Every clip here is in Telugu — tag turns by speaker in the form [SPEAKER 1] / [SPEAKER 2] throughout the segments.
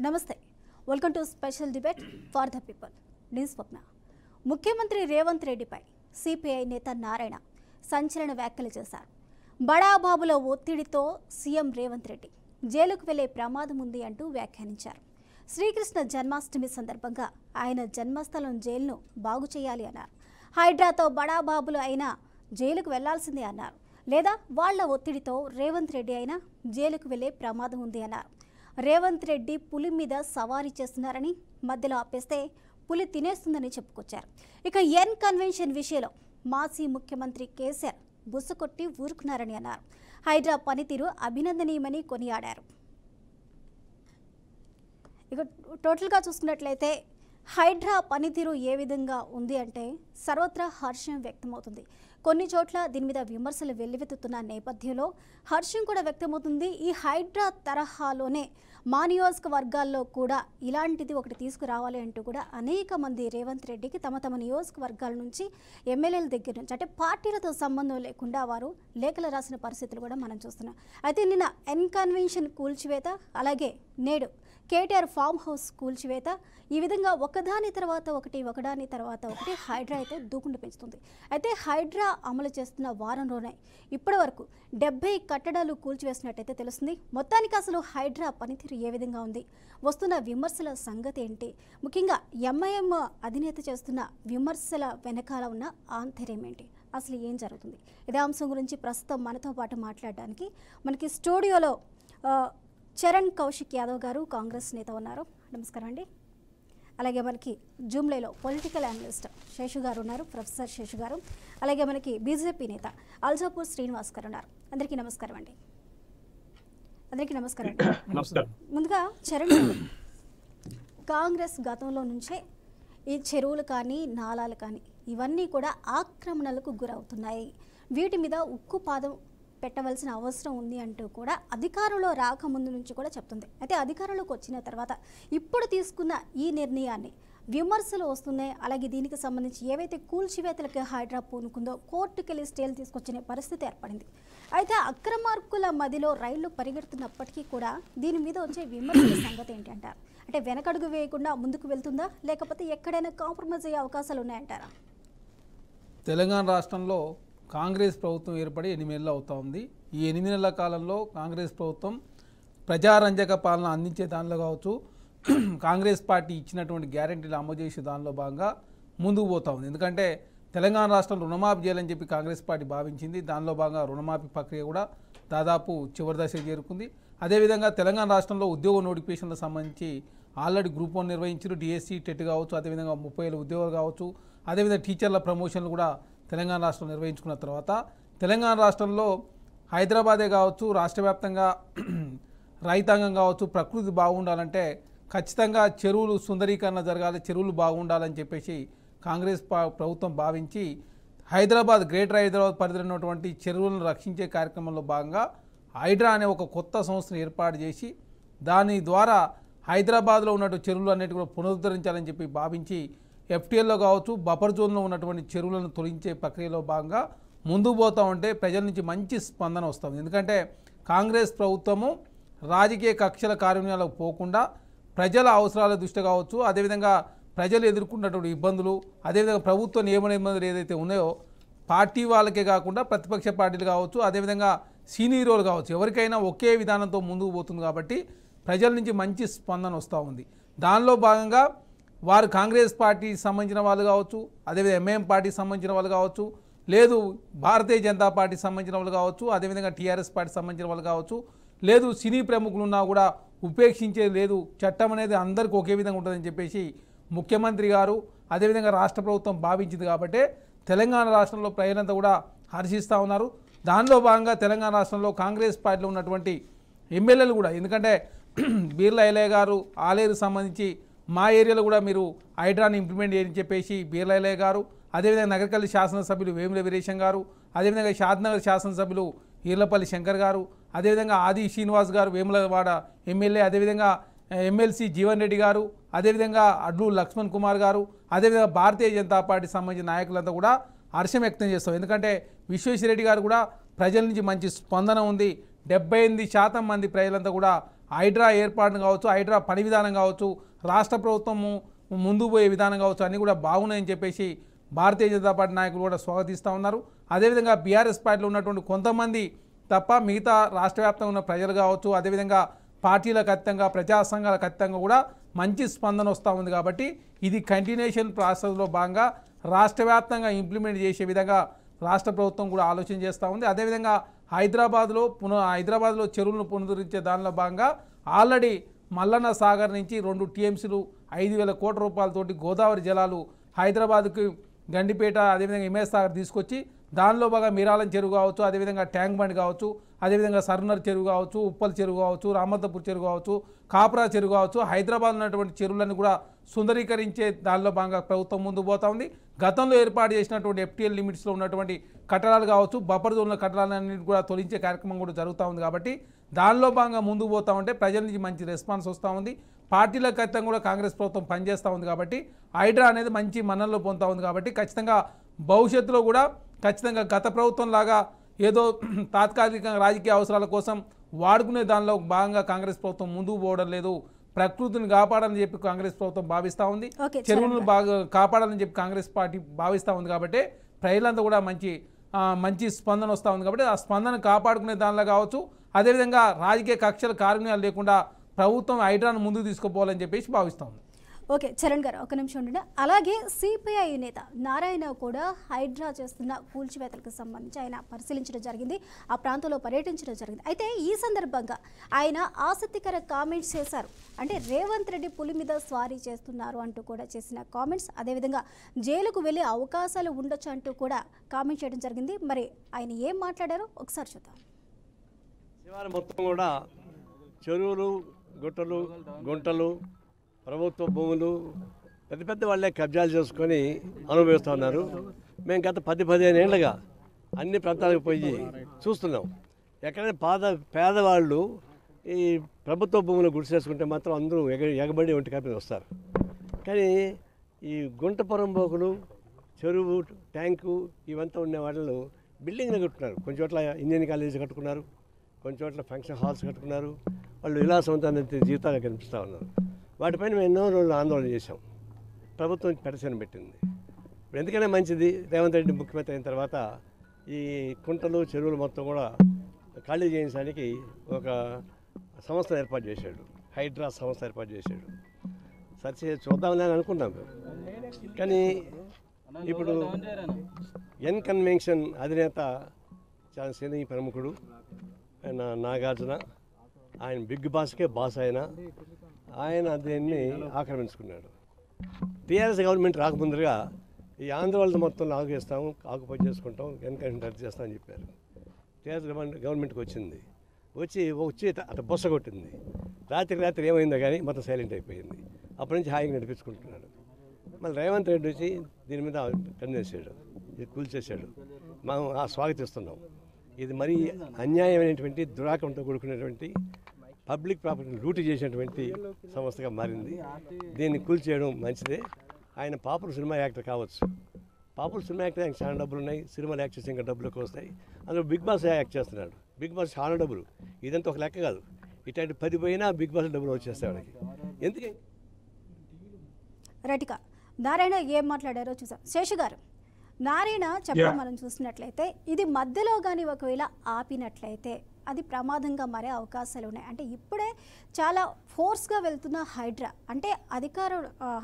[SPEAKER 1] నమస్తే welcome to special debate for the people నేను స్వప్న ముఖ్యమంత్రి రేవంత్ రెడ్డిపై సిపిఐ నేత నారాయణ సంచలన వ్యాఖ్యలు చేశారు. బడాబాబుల ఒత్తిడితో సీఎం రేవంత్ రెడ్డి జైలుకు వెళ్లే ప్రమాదం ఉంది అంటూ వ్యాఖ్యానించారు. శ్రీకృష్ణ జన్మాష్టమి సందర్భంగా ఆయన జన్మస్థలం జైలును బాగు చేయాలి అన్నారు. హైడ్రాతో బడాబాబులు అయినా జైలుకు వెళ్లాల్సిందే అన్నారు. లేదా వాళ్ల ఒత్తిడితో రేవంత్ రెడ్డి అయినా జైలుకు వెళ్లే ప్రమాదం ఉంది అన్నారు. రేవంత్ రెడ్డి పులి మీద సవారీ చేస్తున్నారని, మధ్యలో ఆపేస్తే పులి తినేస్తుందని చెప్పుకొచ్చారు. ఇక ఎన్ కన్వెన్షన్ విషయంలో మాజీ ముఖ్యమంత్రి కేసీఆర్ బుసకొట్టి ఊరుకున్నారని అన్నారు. హైడ్రా పనితీరు అభినందనీయమని కొనియాడారు. ఇక టోటల్గా చూసుకున్నట్లయితే హైడ్రా పనితీరు ఏ విధంగా ఉంది అంటే సర్వత్రా హర్షం వ్యక్తమవుతుంది. కొన్ని చోట్ల దీని మీద విమర్శలు వెల్లువెత్తుతున్న నేపథ్యంలో హర్షం కూడా వ్యక్తమవుతుంది. ఈ హైడ్రా తరహాలోనే మా నియోజకవర్గాల్లో కూడా ఇలాంటిది ఒకటి తీసుకురావాలి అంటూ కూడా అనేక మంది రేవంత్ రెడ్డికి తమ తమ నియోజకవర్గాల నుంచి ఎమ్మెల్యేల దగ్గర నుంచి అంటే పార్టీలతో సంబంధం లేకుండా వారు లేఖలు రాసిన పరిస్థితులు కూడా మనం చూస్తున్నాం. అయితే నిన్న ఎన్ కన్వెన్షన్ కూల్చివేత, అలాగే నేడు కేటీఆర్ ఫామ్ హౌస్ కూల్చివేత, ఈ విధంగా ఒకదాని తర్వాత ఒకటి హైడ్రా అయితే దూకుండు పెంచుతుంది. అయితే హైడ్రా అమలు చేస్తున్న వారంలోనే ఇప్పటి వరకు 70 కట్టడాలు కూల్చివేసినట్టయితే తెలుస్తుంది. మొత్తానికి అసలు హైడ్రా పనితీరు ఏ విధంగా ఉంది, వస్తున్న విమర్శల సంగతి ఏంటి, ముఖ్యంగా ఎంఐఎం అధినేత చేస్తున్న విమర్శల వెనకాల ఉన్న ఆంతర్యం ఏంటి, అసలు ఏం జరుగుతుంది, ఇదే అంశం గురించి ప్రస్తుతం మనతో పాటు మాట్లాడడానికి మనకి స్టూడియోలో చరణ్ కౌశిక్ యాదవ్ గారు, కాంగ్రెస్ నేత ఉన్నారు. నమస్కారం అండి. అలాగే మనకి జూమ్లేలో పొలిటికల్ అనలిస్ట్ శేషు గారు ఉన్నారు, ప్రొఫెసర్ శేషు గారు. అలాగే మనకి బీజేపీ నేత అల్జాపూర్ శ్రీనివాస్ గారు ఉన్నారు. అందరికీ నమస్కారం అండి. ముందుగా చరణ్, కాంగ్రెస్ గతంలో నుంచే ఈ చెరువులు కానీ నాలాలు కానీ ఇవన్నీ కూడా ఆక్రమణలకు గురవుతున్నాయి, వీటి మీద ఉక్కు పాదం పెట్టవలసిన అవసరం ఉంది అంటూ కూడా అధికారంలో రాకముందు నుంచి కూడా చెప్తుంది. అయితే అధికారంలోకి వచ్చిన తర్వాత ఇప్పుడు తీసుకున్న ఈ నిర్ణయాన్ని విమర్శలు వస్తున్నాయి. అలాగే దీనికి సంబంధించి ఏవైతే కూల్చివేతలకు హైడ్రా పూనుకుందో కోర్టుకెళ్లి స్టేలు తీసుకొచ్చిన పరిస్థితి ఏర్పడింది. అయితే అక్రమార్కుల మదిలో రైళ్లు పరిగెడుతున్నప్పటికీ కూడా దీని మీద వచ్చే విమర్శల సంగతి ఏంటి అంటారు? అంటే వెనకడుగు వేయకుండా ముందుకు వెళ్తుందా, లేకపోతే ఎక్కడైనా కాంప్రమైజ్ అయ్యే అవకాశాలు ఉన్నాయంటారా?
[SPEAKER 2] తెలంగాణ రాష్ట్రంలో కాంగ్రెస్ ప్రభుత్వం ఏర్పడి 8 నెలలు అవుతా ఉంది. ఈ 8 నెలల కాలంలో కాంగ్రెస్ ప్రభుత్వం ప్రజారంజక పాలన అందించే దానిలో కావచ్చు, కాంగ్రెస్ పార్టీ ఇచ్చినటువంటి గ్యారెంటీలు అమలు చేసే దానిలో భాగంగా ముందుకు పోతా ఉంది. ఎందుకంటే తెలంగాణ రాష్ట్రం రుణమాఫీ చేయాలని చెప్పి కాంగ్రెస్ పార్టీ భావించింది. దానిలో భాగంగా రుణమాఫీ ప్రక్రియ కూడా దాదాపు చివరి దశకు చేరుకుంది. అదేవిధంగా తెలంగాణ రాష్ట్రంలో ఉద్యోగ నోటిఫికేషన్లకు సంబంధించి ఆల్రెడీ గ్రూప్ 1 నిర్వహించారు. డిఎస్సి, టెట్ కావచ్చు, అదేవిధంగా 30,000 ఉద్యోగాలు కావచ్చు, అదేవిధంగా టీచర్ల ప్రమోషన్లు కూడా తెలంగాణ రాష్ట్రం నిర్వహించుకున్న తర్వాత తెలంగాణ రాష్ట్రంలో హైదరాబాదే కావచ్చు, రాష్ట్ర వ్యాప్తంగా రైతాంగం కావచ్చు, ప్రకృతి బాగుండాలంటే ఖచ్చితంగా చెరువులు సుందరీకరణ జరగాలి, చెరువులు బాగుండాలని చెప్పేసి కాంగ్రెస్ ప్రభుత్వం భావించి హైదరాబాద్, గ్రేటర్ హైదరాబాద్ పరిధిలో ఉన్నటువంటి చెరువులను రక్షించే కార్యక్రమంలో భాగంగా హైడ్రా అనే ఒక కొత్త సంస్థను ఏర్పాటు చేసి దాని ద్వారా హైదరాబాద్లో ఉన్నటువంటి చెరువులు అన్నిటి కూడా పునరుద్ధరించాలని చెప్పి భావించి ఎఫ్టీఎల్లో కావచ్చు, బఫర్ జోన్లో ఉన్నటువంటి చెరువులను తొలగించే ప్రక్రియలో భాగంగా ముందుకు పోతూ ఉంటే ప్రజల నుంచి మంచి స్పందన వస్తుంది. ఎందుకంటే కాంగ్రెస్ ప్రభుత్వము రాజకీయ కక్షల కార్యక్రమాలకు పోకుండా ప్రజల అవసరాల దృష్టి కావచ్చు, అదేవిధంగా ప్రజలు ఎదుర్కొన్నటువంటి ఇబ్బందులు, అదేవిధంగా ప్రభుత్వ నియమ నిబంధనలు ఏదైతే ఉన్నాయో పార్టీ వాళ్ళకే కాకుండా ప్రతిపక్ష పార్టీలు కావచ్చు, అదేవిధంగా సీనియర్లు కావచ్చు, ఎవరికైనా ఒకే విధానంతో ముందుకు పోతుంది. కాబట్టి ప్రజల నుంచి మంచి స్పందన వస్తూ ఉంది. దానిలో భాగంగా వారు కాంగ్రెస్ పార్టీకి సంబంధించిన వాళ్ళు కావచ్చు, అదేవిధంగా ఎంఐఎం పార్టీకి సంబంధించిన వాళ్ళు కావచ్చు, లేదు భారతీయ జనతా పార్టీకి సంబంధించిన వాళ్ళు కావచ్చు, అదేవిధంగా టీఆర్ఎస్ పార్టీకి సంబంధించిన వాళ్ళు కావచ్చు, లేదు సినీ ప్రముఖులున్నా కూడా ఉపేక్షించేది లేదు, చట్టం అనేది అందరికీ ఒకే విధంగా ఉంటుందని చెప్పేసి ముఖ్యమంత్రి గారు అదేవిధంగా రాష్ట్ర ప్రభుత్వం భావించింది. కాబట్టి తెలంగాణ రాష్ట్రంలో ప్రజలంతా కూడా హర్షిస్తూ ఉన్నారు. దానిలో భాగంగా తెలంగాణ రాష్ట్రంలో కాంగ్రెస్ పార్టీలో ఉన్నటువంటి ఎమ్మెల్యేలు కూడా, ఎందుకంటే బీర్లా ఎలయ్య గారు ఆలేరు సంబంధించి మా ఏరియాలో కూడా మీరు హైడ్రాని ఇంప్లిమెంట్ చేయని చెప్పేసి బీర్లా ఎలయ్య గారు, అదేవిధంగా నగరకల్లి శాసనసభ్యులు వేముల వీరేశం గారు, అదేవిధంగా షాద్నగర్ శాసనసభ్యులు ఈర్లపల్లి శంకర్ గారు, అదేవిధంగా ఆది శ్రీనివాస్ గారు వేములవాడ ఎమ్మెల్యే, అదేవిధంగా ఎమ్మెల్సీ జీవన్ రెడ్డి గారు, అదేవిధంగా అడ్లు లక్ష్మణ్ కుమార్ గారు, అదేవిధంగా భారతీయ జనతా పార్టీ సంబంధించిన నాయకులంతా కూడా హర్షం వ్యక్తం చేస్తాం. ఎందుకంటే విశ్వేశ్వరరెడ్డి గారు కూడా ప్రజల నుంచి మంచి స్పందన ఉంది. 78% మంది ప్రజలంతా కూడా హైడ్రా ఏర్పాటును కావచ్చు, హైడ్రా పని విధానం కావచ్చు, రాష్ట్ర ప్రభుత్వము ముందుకు పోయే విధానం కావచ్చు అన్నీ కూడా బాగున్నాయని చెప్పేసి భారతీయ జనతా పార్టీ నాయకులు కూడా స్వాగతిస్తూ ఉన్నారు. అదేవిధంగా బీఆర్ఎస్ పార్టీలో ఉన్నటువంటి కొంతమంది తప్ప మిగతా రాష్ట్ర వ్యాప్తంగా ఉన్న ప్రజలు కావచ్చు, అదేవిధంగా పార్టీలకు అతీతంగా ప్రజా సంఘాలకు అతీతంగా కూడా మంచి స్పందన వస్తూ ఉంది. కాబట్టి ఇది కంటిన్యూషన్ ప్రాసెస్లో భాగంగా రాష్ట్ర వ్యాప్తంగా ఇంప్లిమెంట్ చేసే విధంగా రాష్ట్ర ప్రభుత్వం కూడా ఆలోచన చేస్తూ ఉంది. అదేవిధంగా హైదరాబాద్లో చెరువులను పునరుద్ధరించే దానిలో భాగంగా ఆల్రెడీ మల్లన్న సాగర్ నుంచి 2 టీఎంసీలు 5,000 కోట్ల రూపాయలతోటి గోదావరి జలాలు హైదరాబాద్కు గండిపేట అదేవిధంగా ఎంఎస్ సాగర్ తీసుకొచ్చి దానిలో బాగా మీరాలం చెరువు కావచ్చు, అదేవిధంగా ట్యాంక్ బండ్ కావచ్చు, అదేవిధంగా సర్నర్ చెరువు కావచ్చు, ఉప్పల్ చెరువు కావచ్చు, రామద్దపూర్ చెరువు కావచ్చు, కాపురా చెరువు కావచ్చు, హైదరాబాద్ ఉన్నటువంటి చెరువులను కూడా సుందరీకరించే దానిలో భాగంగా ప్రభుత్వం ముందుకు పోతా ఉంది. గతంలో ఏర్పాటు చేసినటువంటి FTL లిమిట్స్లో ఉన్నటువంటి కట్టడాలు కావచ్చు, బఫర్ జోన్ల కట్టడాలన్నింటి కూడా తొలగించే కార్యక్రమం కూడా జరుగుతూ ఉంది. కాబట్టి దానిలో భాగంగా ముందుకు పోతా ఉంటే ప్రజల నుంచి మంచి రెస్పాన్స్ వస్తూ ఉంది. పార్టీలకు ఖచ్చితంగా కూడా కాంగ్రెస్ ప్రభుత్వం పనిచేస్తూ ఉంది. కాబట్టి హైడ్రా అనేది మంచి మన్ననలో పొందుతూ ఉంది. కాబట్టి ఖచ్చితంగా భవిష్యత్తులో కూడా ఖచ్చితంగా గత ప్రభుత్వం లాగా ఏదో తాత్కాలిక రాజకీయ అవసరాల కోసం వాడుకునే దానిలో భాగంగా కాంగ్రెస్ ప్రభుత్వం ముందుకు పోవడం లేదు. ప్రకృతిని కాపాడాలని చెప్పి కాంగ్రెస్ ప్రభుత్వం భావిస్తూ ఉంది, చెరువులను బాగా కాపాడాలని చెప్పి కాంగ్రెస్ పార్టీ భావిస్తూ ఉంది. కాబట్టి ప్రజలంతా కూడా మంచి స్పందన వస్తూ ఉంది. కాబట్టి ఆ స్పందన కాపాడుకునే దానిలో కావచ్చు, అదేవిధంగా రాజకీయ కక్షల కారణాలు లేకుండా ప్రభుత్వం హైడ్రాను ముందుకు తీసుకుపోవాలని చెప్పేసి భావిస్తూ ఉంది.
[SPEAKER 1] ఓకే చరణ్ గారు ఒక నిమిషం ఉండండి. అలాగే సిపిఐ నేత నారాయణ కూడా హైడ్రా చేస్తున్న కూల్చివేతలకు సంబంధించి ఆయన పరిశీలించడం జరిగింది, ఆ ప్రాంతంలో పర్యటించడం జరిగింది. అయితే ఈ సందర్భంగా ఆయన ఆసక్తికర కామెంట్స్ చేశారు. అంటే రేవంత్ రెడ్డి పులి మీద స్వారీ చేస్తున్నారు అంటూ కూడా చేసిన కామెంట్స్, అదేవిధంగా జైలుకు వెళ్ళే అవకాశాలు ఉండొచ్చు అంటూ కూడా కామెంట్ చేయడం జరిగింది. మరి ఆయన ఏం మాట్లాడారో ఒకసారి చూద్దాం.
[SPEAKER 3] శివారు మొత్తం కూడా చెరువులు, గుట్టలు, గుంటలు, ప్రభుత్వ భూములు పెద్ద పెద్ద వాళ్ళే కబ్జాలు చేసుకొని అనుభవిస్తూ ఉన్నారు. మేము గత 10-15 ఏళ్ళుగా అన్ని ప్రాంతాలకు పోయి చూస్తున్నాం. ఎక్కడైనా పేదవాళ్ళు ఈ ప్రభుత్వ భూములు గుడి చేసుకుంటే మాత్రం అందరూ ఎగబడి ఒంటి కాపీ వస్తారు. కానీ ఈ గుంట పొరంబోకులు, చెరువు, ట్యాంకు ఇవంతా ఉండే వాళ్ళు బిల్డింగ్లు కట్టుకున్నారు. కొన్ని చోట్ల ఇంజనీరింగ్ కాలేజీ కట్టుకున్నారు, కొన్ని చోట్ల ఫంక్షన్ హాల్స్ కట్టుకున్నారు. వాళ్ళు విలాసవంతమైన జీవితాలు కనిపిస్తూ ఉన్నారు. వాటిపైన మేము ఎన్నో రోజులు ఆందోళన చేశాం. ప్రభుత్వం పెడసెన పెట్టింది. ఇప్పుడు ఎందుకైనా మంచిది, రేవంత్ రెడ్డి ముఖ్యమంత్రి అయిన తర్వాత ఈ కుంటలు, చెరువులు మొత్తం కూడా ఖాళీ చేయించడానికి ఒక సంస్థ ఏర్పాటు చేశాడు, హైడ్రా సంస్థ ఏర్పాటు చేశాడు. సరిచే చూద్దామని అనుకున్నాం. కానీ ఇప్పుడు ఎన్ కన్వెన్షన్ అధినేత చాలా సినీ ప్రముఖుడు ఆయన నాగార్జున, ఆయన బిగ్ బాస్కే బాస్ ఆయన దీన్ని ఆక్రమించుకున్నాడు. టీఆర్ఎస్ గవర్నమెంట్ రాకముందుగా ఈ ఆంధ్ర వాళ్ళతో మొత్తం ఆకుపై ఆకుపై చేసుకుంటాం, ఎన్కౌంటర్ రద్దు చేస్తామని చెప్పారు. టీఆర్ఎస్ గవర్నమెంట్కి వచ్చి అట్లా బొస్స కొట్టింది. రాత్రి ఏమైందో కానీ మొత్తం సైలెంట్ అయిపోయింది. అప్పటి నుంచి హాయిగా నడిపించుకుంటున్నాడు. మళ్ళీ రేవంత్ రెడ్డి వచ్చి దీని మీద కన్నేసాడు, ఇది కూల్చేశాడు. మనం స్వాగతిస్తున్నాం. ఇది మరీ అన్యాయమైనటువంటి దురాకంతో కూడుకున్నటువంటి పబ్లిక్ ప్రాపర్టీని లూటీ చేసినటువంటి సంస్థగా మారింది. దీన్ని కూల్చేయడం మంచిదే. ఆయన పాపులర్ సినిమా యాక్టర్ కావచ్చు. పాపులర్ సినిమా యాక్టర్ ఆయనకు చాలా డబ్బులు ఉన్నాయి, సినిమాలు యాక్ట్ చేసి ఇంకా డబ్బులు ఎక్కువ వస్తాయి. అందులో బిగ్ బాస్ యాక్ట్ చేస్తున్నాడు. బిగ్ బాస్ చాలా డబ్బులు, ఇదంతా ఒక లెక్క కాదు. ఇట్లాంటి 10 పోయినా బిగ్ బాస్ డబ్బులు వచ్చేస్తాయి వాళ్ళకి. ఎందుకే
[SPEAKER 1] రైట్గా నారాయణ ఏం మాట్లాడారో చూసాం. శేషు గారు, నారాయణ చెప్పడం మనం చూసినట్లయితే ఇది మధ్యలో కానీ ఒకవేళ ఆపినట్లయితే అది ప్రమాదంగా మారే అవకాశాలు ఉన్నాయి. అంటే ఇప్పుడే చాలా ఫోర్స్గా వెళ్తున్న హైడ్రా, అంటే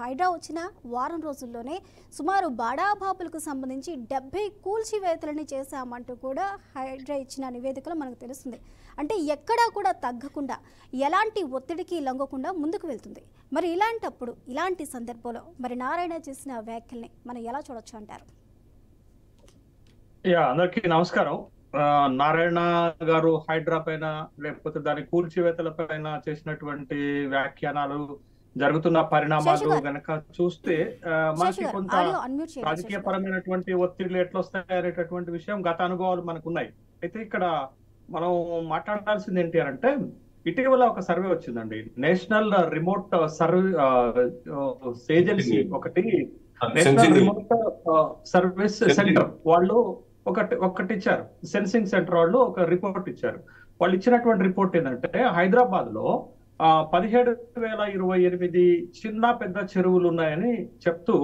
[SPEAKER 1] హైడ్రా వచ్చిన వారం రోజుల్లోనే సుమారు బడాబాబులకు సంబంధించి 70 కూల్చివేతలని చేశామంటూ కూడా హైడ్రా ఇచ్చిన నివేదికలో మనకు తెలుస్తుంది. అంటే ఎక్కడా కూడా తగ్గకుండా, ఎలాంటి ఒత్తిడికి లొంగకుండా ముందుకు వెళ్తుంది. మరి ఇలాంటప్పుడు, ఇలాంటి సందర్భంలో మరి నారాయణ చేసిన వ్యాఖ్యల్ని మనం ఎలా చూడొచ్చు అంటారు?
[SPEAKER 4] అందరికీ నమస్కారం. నారాయణ గారు హైడ్రా పైన లేకపోతే దాని కూల్చివేతల పైన చేసినటువంటి వ్యాఖ్యానాలు, జరుగుతున్న పరిణామాలు గనక చూస్తే మనకి కొంత రాజకీయ పరమైనటువంటి ఒత్తిడిలు ఎట్లొస్తాయి అనేటటువంటి విషయం గత అనుభవాలు మనకు ఉన్నాయి. అయితే ఇక్కడ మనం మాట్లాడాల్సింది ఏంటి అంటే, ఇటీవల ఒక సర్వే వచ్చిందండి, నేషనల్ రిమోట్ ఏజెన్సీ ఒకటి, నేషనల్ రిమోట్ సర్వీస్ సెంటర్ వాళ్ళు ఒకటి ఇచ్చారు. సెన్సింగ్ సెంటర్ వాళ్ళు ఒక రిపోర్ట్ ఇచ్చారు. వాళ్ళు ఇచ్చినటువంటి రిపోర్ట్ ఏంటంటే, హైదరాబాద్ లో 17,028 చిన్న పెద్ద చెరువులు ఉన్నాయని చెప్తూ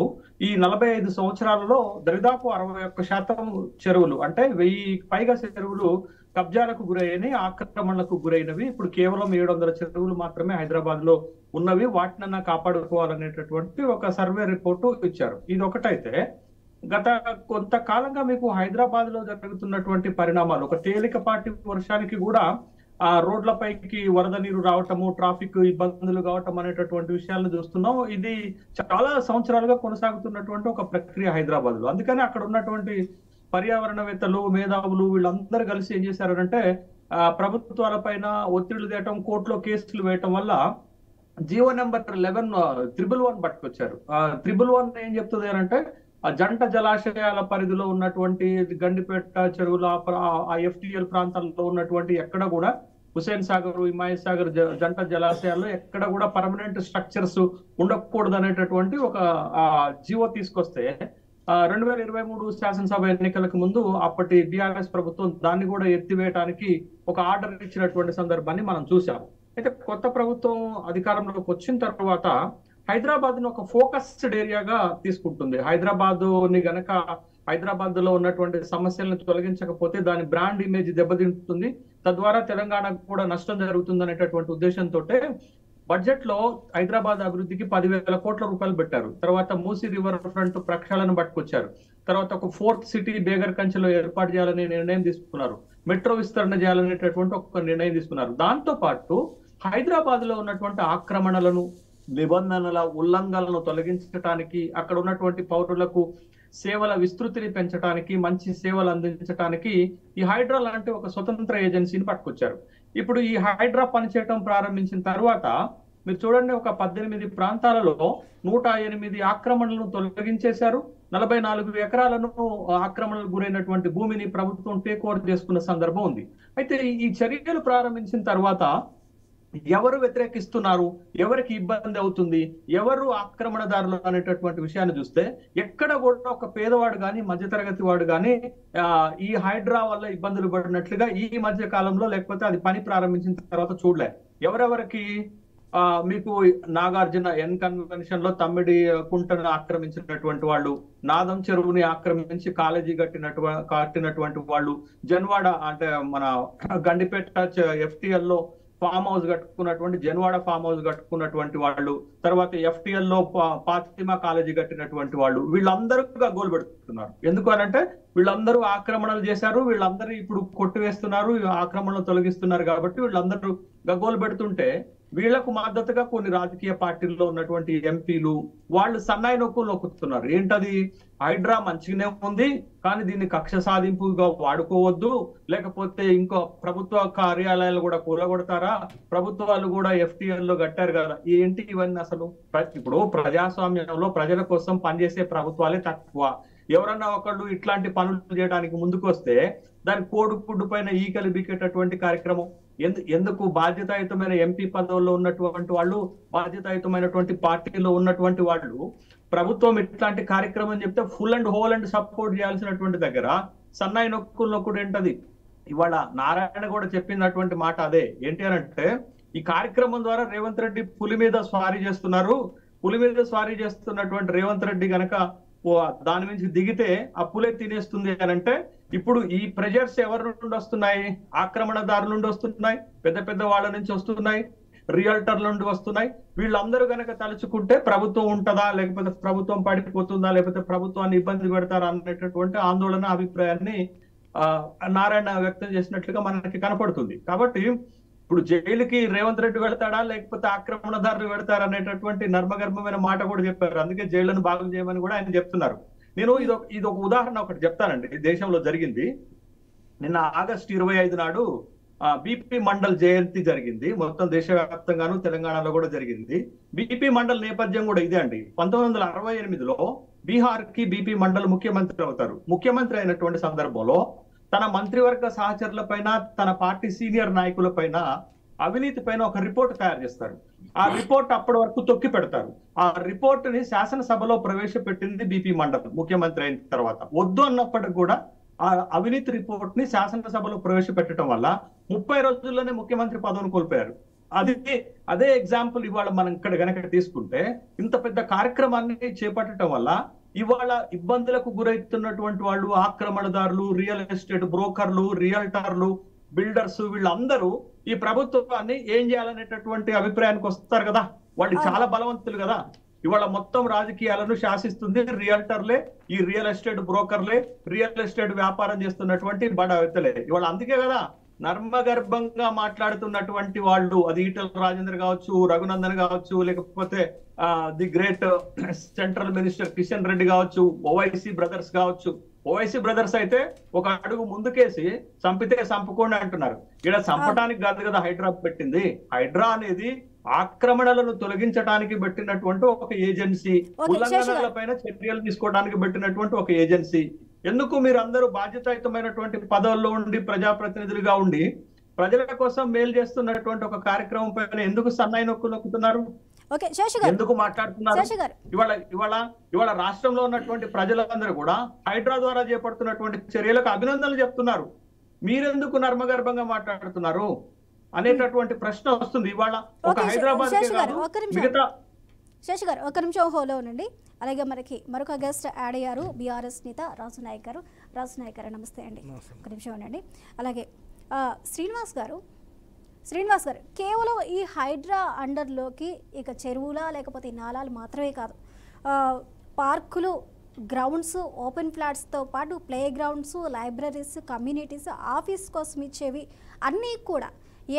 [SPEAKER 4] ఈ 45 సంవత్సరాలలో దరిదాపు 61% చెరువులు అంటే 1000 పైగా చెరువులు కబ్జాలకు గురయ్యని, ఆక్రమణలకు గురైనవి. ఇప్పుడు కేవలం 700 చెరువులు మాత్రమే హైదరాబాద్ లో ఉన్నవి. వాటినన్నా కాపాడుకోవాలనేటటువంటి ఒక సర్వే రిపోర్టు ఇచ్చారు. ఇది ఒకటైతే గత కొంతకాలంగా మీకు హైదరాబాద్ లో జరుగుతున్నటువంటి పరిణామాలు, ఒక తేలికపాటి వర్షానికి కూడా ఆ రోడ్లపైకి వరద నీరు రావటము, ట్రాఫిక్ ఇబ్బందులు కావటం అనేటటువంటి విషయాలను చూస్తున్నాం. ఇది చాలా సంవత్సరాలుగా కొనసాగుతున్నటువంటి ఒక ప్రక్రియ హైదరాబాద్ లో. అందుకని అక్కడ ఉన్నటువంటి పర్యావరణవేత్తలు, మేధావులు వీళ్ళందరూ కలిసి ఏం చేశారంటే ప్రభుత్వాలపైన ఒత్తిళ్లు తేయటం, కోర్టులో కేసులు వేయటం వల్ల జీవో నెంబర్ 11 పట్టుకొచ్చారు. 11 ఏం చెప్తుంది అంటే ఆ జంట జలాశయాల పరిధిలో ఉన్నటువంటి గండిపేట చెరువుల ఆ FTL ప్రాంతాల్లో ఉన్నటువంటి ఎక్కడ కూడా హుసేన్ సాగర్, హిమాయత్ సాగర్ జంట జలాశయాల్లో ఎక్కడ కూడా పర్మనెంట్ స్ట్రక్చర్స్ ఉండకూడదు అనేటటువంటి ఒక జీవో తీసుకొస్తే 2023 శాసనసభ ఎన్నికలకు ముందు అప్పటి BRS ప్రభుత్వం దాన్ని కూడా ఎత్తివేయడానికి ఒక ఆర్డర్ ఇచ్చినటువంటి సందర్భాన్ని మనం చూసాం. అయితే కొత్త ప్రభుత్వం అధికారంలోకి వచ్చిన తర్వాత హైదరాబాద్ ను ఒక ఫోకస్డ్ ఏరియాగా తీసుకుంటుంది. హైదరాబాద్ లో ఉన్నటువంటి సమస్యలను తొలగించకపోతే దాని బ్రాండ్ ఇమేజ్ దెబ్బతింటుంది, తద్వారా తెలంగాణకు కూడా నష్టం జరుగుతుంది అనేటటువంటి ఉద్దేశంతో బడ్జెట్ లో హైదరాబాద్ అభివృద్ధికి 10,000 కోట్ల రూపాయలు పెట్టారు. తర్వాత మూసీ రివర్ ఫ్రంట్ ప్రక్షాళన పట్టుకొచ్చారు. తర్వాత ఒక 4th సిటీ బేగర్ కంచెలో ఏర్పాటు చేయాలనే నిర్ణయం తీసుకున్నారు. మెట్రో విస్తరణ చేయాలనేటటువంటి ఒక నిర్ణయం తీసుకున్నారు. దాంతో పాటు హైదరాబాద్ లో ఉన్నటువంటి ఆక్రమణలను, నిబంధనల ఉల్లంఘనలను తొలగించడానికి, అక్కడ ఉన్నటువంటి పౌరులకు సేవల విస్తృతిని పెంచడానికి, మంచి సేవలు అందించడానికి ఈ హైడ్రా లాంటి ఒక స్వతంత్ర ఏజెన్సీని పట్టుకొచ్చారు. ఇప్పుడు ఈ హైడ్రా పనిచేయటం ప్రారంభించిన తర్వాత మీరు చూడండి, ఒక 18 ప్రాంతాలలో 108 ఆక్రమణలను తొలగించేశారు. 44 ఎకరాలను ఆక్రమణలకు గురైనటువంటి భూమిని ప్రభుత్వం టేక్ ఓవర్ చేసుకున్న సందర్భం ఉంది. అయితే ఈ చర్యలు ప్రారంభించిన తర్వాత ఎవరు వ్యతిరేకిస్తున్నారు, ఎవరికి ఇబ్బంది అవుతుంది, ఎవరు ఆక్రమణదారులు అనేటటువంటి విషయాన్ని చూస్తే ఎక్కడ కూడా ఒక పేదవాడు కానీ, మధ్యతరగతి వాడు కానీ ఈ హైడ్రా వల్ల ఇబ్బందులు పడినట్లుగా ఈ మధ్య కాలంలో, లేకపోతే అది పని ప్రారంభించిన తర్వాత చూడలే. ఎవరెవరికి మీకు నాగార్జున కన్వెన్షన్ లో తమ్మిడి కుంటను ఆక్రమించినటువంటి వాళ్ళు, నాదం చెరువుని ఆక్రమించి కాలేజీ కట్టినటువంటి వాళ్ళు, జన్వాడ అంటే మన గండిపేట FTL లో ఫామ్ హౌస్ కట్టుకున్నటువంటి జన్వాడ ఫామ్ హౌస్ కట్టుకున్నటువంటి వాళ్ళు, తర్వాత FTL లో ఫాతిమా కాలేజీ కట్టినటువంటి వాళ్ళు, వీళ్ళందరూ గగ్గోలు పెడుతున్నారు. ఎందుకు అనంటే వీళ్ళందరూ ఆక్రమణలు చేశారు, వీళ్ళందరూ ఇప్పుడు కొట్టివేస్తున్నారు, ఆక్రమణలు తొలగిస్తున్నారు. కాబట్టి వీళ్ళందరూ గగ్గోలు పెడుతుంటే వీళ్లకు మద్దతుగా కొన్ని రాజకీయ పార్టీల్లో ఉన్నటువంటి ఎంపీలు వాళ్ళు సన్నాయి నొక్కులు నొక్కుతున్నారు. ఏంటది, హైడ్రా మంచిగానే ఉంది కానీ దీన్ని కక్ష సాధింపుగా వాడుకోవద్దు, లేకపోతే ఇంకో ప్రభుత్వ కార్యాలయాలు కూడా కూలగొడతారా, ప్రభుత్వాలు కూడా FTL లో కట్టారు కదా, ఏంటి ఇవన్నీ అసలు? ఇప్పుడు ప్రజాస్వామ్యంలో ప్రజల కోసం పనిచేసే ప్రభుత్వాలే తక్కువ. ఎవరన్నా ఒకళ్ళు ఇట్లాంటి పనులు చేయడానికి ముందుకు వస్తే దాని కోడిగుడ్డు పైన ఈకలు బీకేటటువంటి కార్యక్రమం ఎందుకు? బాధ్యతాయుతమైన MP పదవుల్లో ఉన్నటువంటి వాళ్ళు, బాధ్యతాయుతమైనటువంటి పార్టీలో ఉన్నటువంటి వాళ్ళు ప్రభుత్వం ఇట్లాంటి కార్యక్రమం చెప్తే full and whole and support చేయాల్సినటువంటి దగ్గర సన్నాయి నొక్కుడు ఏంటది? ఇవాళ నారాయణ కూడా చెప్పినటువంటి మాట అదే. ఏంటి అనంటే ఈ కార్యక్రమం ద్వారా రేవంత్ రెడ్డి పులి మీద స్వారీ చేస్తున్నారు. పులి మీద స్వారీ చేస్తున్నటువంటి రేవంత్ రెడ్డి గనక దాని నుంచి దిగితే ఆ పులే తినేస్తుంది అని అంటే, ఇప్పుడు ఈ ప్రెజర్స్ ఎవరి నుండి వస్తున్నాయి? ఆక్రమణదారుల నుండి వస్తున్నాయి, పెద్ద పెద్ద వాళ్ళ నుంచి వస్తున్నాయి, రియల్టర్ల నుండి వస్తున్నాయి. వీళ్ళందరూ గనక తలుచుకుంటే ప్రభుత్వం ఉంటుందా, లేకపోతే ప్రభుత్వం పడిపోతుందా, లేకపోతే ప్రభుత్వాన్ని ఇబ్బంది పెడతారా అనేటటువంటి ఆందోళన, అభిప్రాయాన్ని నారాయణ వ్యక్తం చేసినట్లుగా మనకి కనపడుతుంది. కాబట్టి ఇప్పుడు జైలుకి రేవంత్ రెడ్డి వెళ్తాడా, లేకపోతే ఆక్రమణదారులు వెళ్తారా అనేటటువంటి నర్మగర్భమైన మాట కూడా చెప్పారు. అందుకే జైళ్లను బాగు చేయమని కూడా ఆయన చెప్తున్నారు. నేను ఇది ఒక ఉదాహరణ ఒకటి చెప్తానండి. దేశంలో జరిగింది. నిన్న ఆగస్టు 25 నాడు BP మండల్ జయంతి జరిగింది. మొత్తం దేశవ్యాప్తంగాను తెలంగాణలో కూడా జరిగింది. BP మండల్ నేపథ్యం కూడా ఇదే అండి. 1968లో బీహార్ కి BP మండల్ ముఖ్యమంత్రి అవుతారు. ముఖ్యమంత్రి అయినటువంటి సందర్భంలో తన మంత్రివర్గ సహచరుల పైన, తన పార్టీ సీనియర్ నాయకుల పైన అవినీతి పైన ఒక రిపోర్ట్ తయారు చేస్తారు. ఆ రిపోర్ట్ అప్పటి వరకు తొక్కి పెడతారు. ఆ రిపోర్ట్ ని శాసనసభలో ప్రవేశపెట్టింది BP మండల్ ముఖ్యమంత్రి అయిన తర్వాత. వద్దు అన్నప్పటికి కూడా ఆ అవినీతి రిపోర్ట్ ని శాసనసభలో ప్రవేశపెట్టడం వల్ల 30 రోజుల్లోనే ముఖ్యమంత్రి పదవిని కోల్పోయారు. అదే ఎగ్జాంపుల్ ఇవాళ మనం ఇక్కడ గనక తీసుకుంటే ఇంత పెద్ద కార్యక్రమాన్ని చేపట్టడం వల్ల ఇవాళ ఇబ్బందులకు గురవుతున్నటువంటి వాళ్ళు ఆక్రమణదారులు, రియల్ ఎస్టేట్ బ్రోకర్లు, రియల్టర్లు, బిల్డర్స్ వీళ్ళందరూ ఈ ప్రభుత్వాన్ని ఏం చేయాలనేటటువంటి అభిప్రాయానికి వస్తారు కదా. వాళ్ళు చాలా బలవంతులు కదా. ఇవాళ మొత్తం రాజకీయాలను శాసిస్తుంది రియల్టర్లే, ఈ రియల్ ఎస్టేట్ బ్రోకర్లే, రియల్ ఎస్టేట్ వ్యాపారం చేస్తున్నటువంటి బడవెత్తలే. ఇవాళ అందుకే కదా నర్మగర్భంగా మాట్లాడుతున్నటువంటి వాళ్ళు, అది ఈటల రాజేందర్ కావచ్చు, రఘునందన్ కావచ్చు, లేకపోతే the great central minister Kishan Reddy కావచ్చు, ఓవైసీ బ్రదర్స్ కావచ్చు. ఓవైసీ బ్రదర్స్ అయితే ఒక అడుగు ముందుకేసి చంపితే చంపుకోండి అంటున్నారు. ఇక్కడ చంపడానికి కాదు కదా హైడ్రా పెట్టింది. హైడ్రా అనేది ఆక్రమణలను తొలగించడానికి పెట్టినటువంటి ఒక ఏజెన్సీ, ఉల్లంఘనల పైన చర్యలు తీసుకోవడానికి పెట్టినటువంటి ఒక ఏజెన్సీ. ఎందుకు మీరు అందరూ బాధ్యతాయుతమైనటువంటి పదవుల్లో ఉండి ప్రజాప్రతినిధులుగా ఉండి ప్రజల కోసం మేలు చేస్తున్నటువంటి ఒక కార్యక్రమం పైన ఎందుకు సన్నాయి నొక్కుతున్నారు? ఎందుకు మాట్లాడుతున్నారు? ఇవాళ రాష్ట్రంలో ఉన్నటువంటి ప్రజలందరూ కూడా హైడ్రా ద్వారా చేపడుతున్నటువంటి చర్యలకు అభినందనలు చెప్తున్నారు. మీరెందుకు నర్మగర్భంగా మాట్లాడుతున్నారు అనేటటువంటి ప్రశ్న వస్తుంది. ఇవాళ ఒక హైదరాబాద్
[SPEAKER 1] శేష్ గారు ఒక నిమిషం హోలో ఉండండి. అలాగే మనకి మరొక గెస్ట్ యాడ్ అయ్యారు, బీఆర్ఎస్ నేత రాజు నాయక్ గారు. రాజు నాయక్ గారు నమస్తే అండి. ఒక నిమిషం ఉండండి. అలాగే శ్రీనివాస్ గారు కేవలం ఈ హైడ్రా అండర్లోకి ఇక చెరువులా లేకపోతే నాలాలు మాత్రమే కాదు, పార్కులు, గ్రౌండ్స్, ఓపెన్ ఫ్లాట్స్తో పాటు play grounds, libraries, communities, office కోసం ఇచ్చేవి అన్నీ కూడా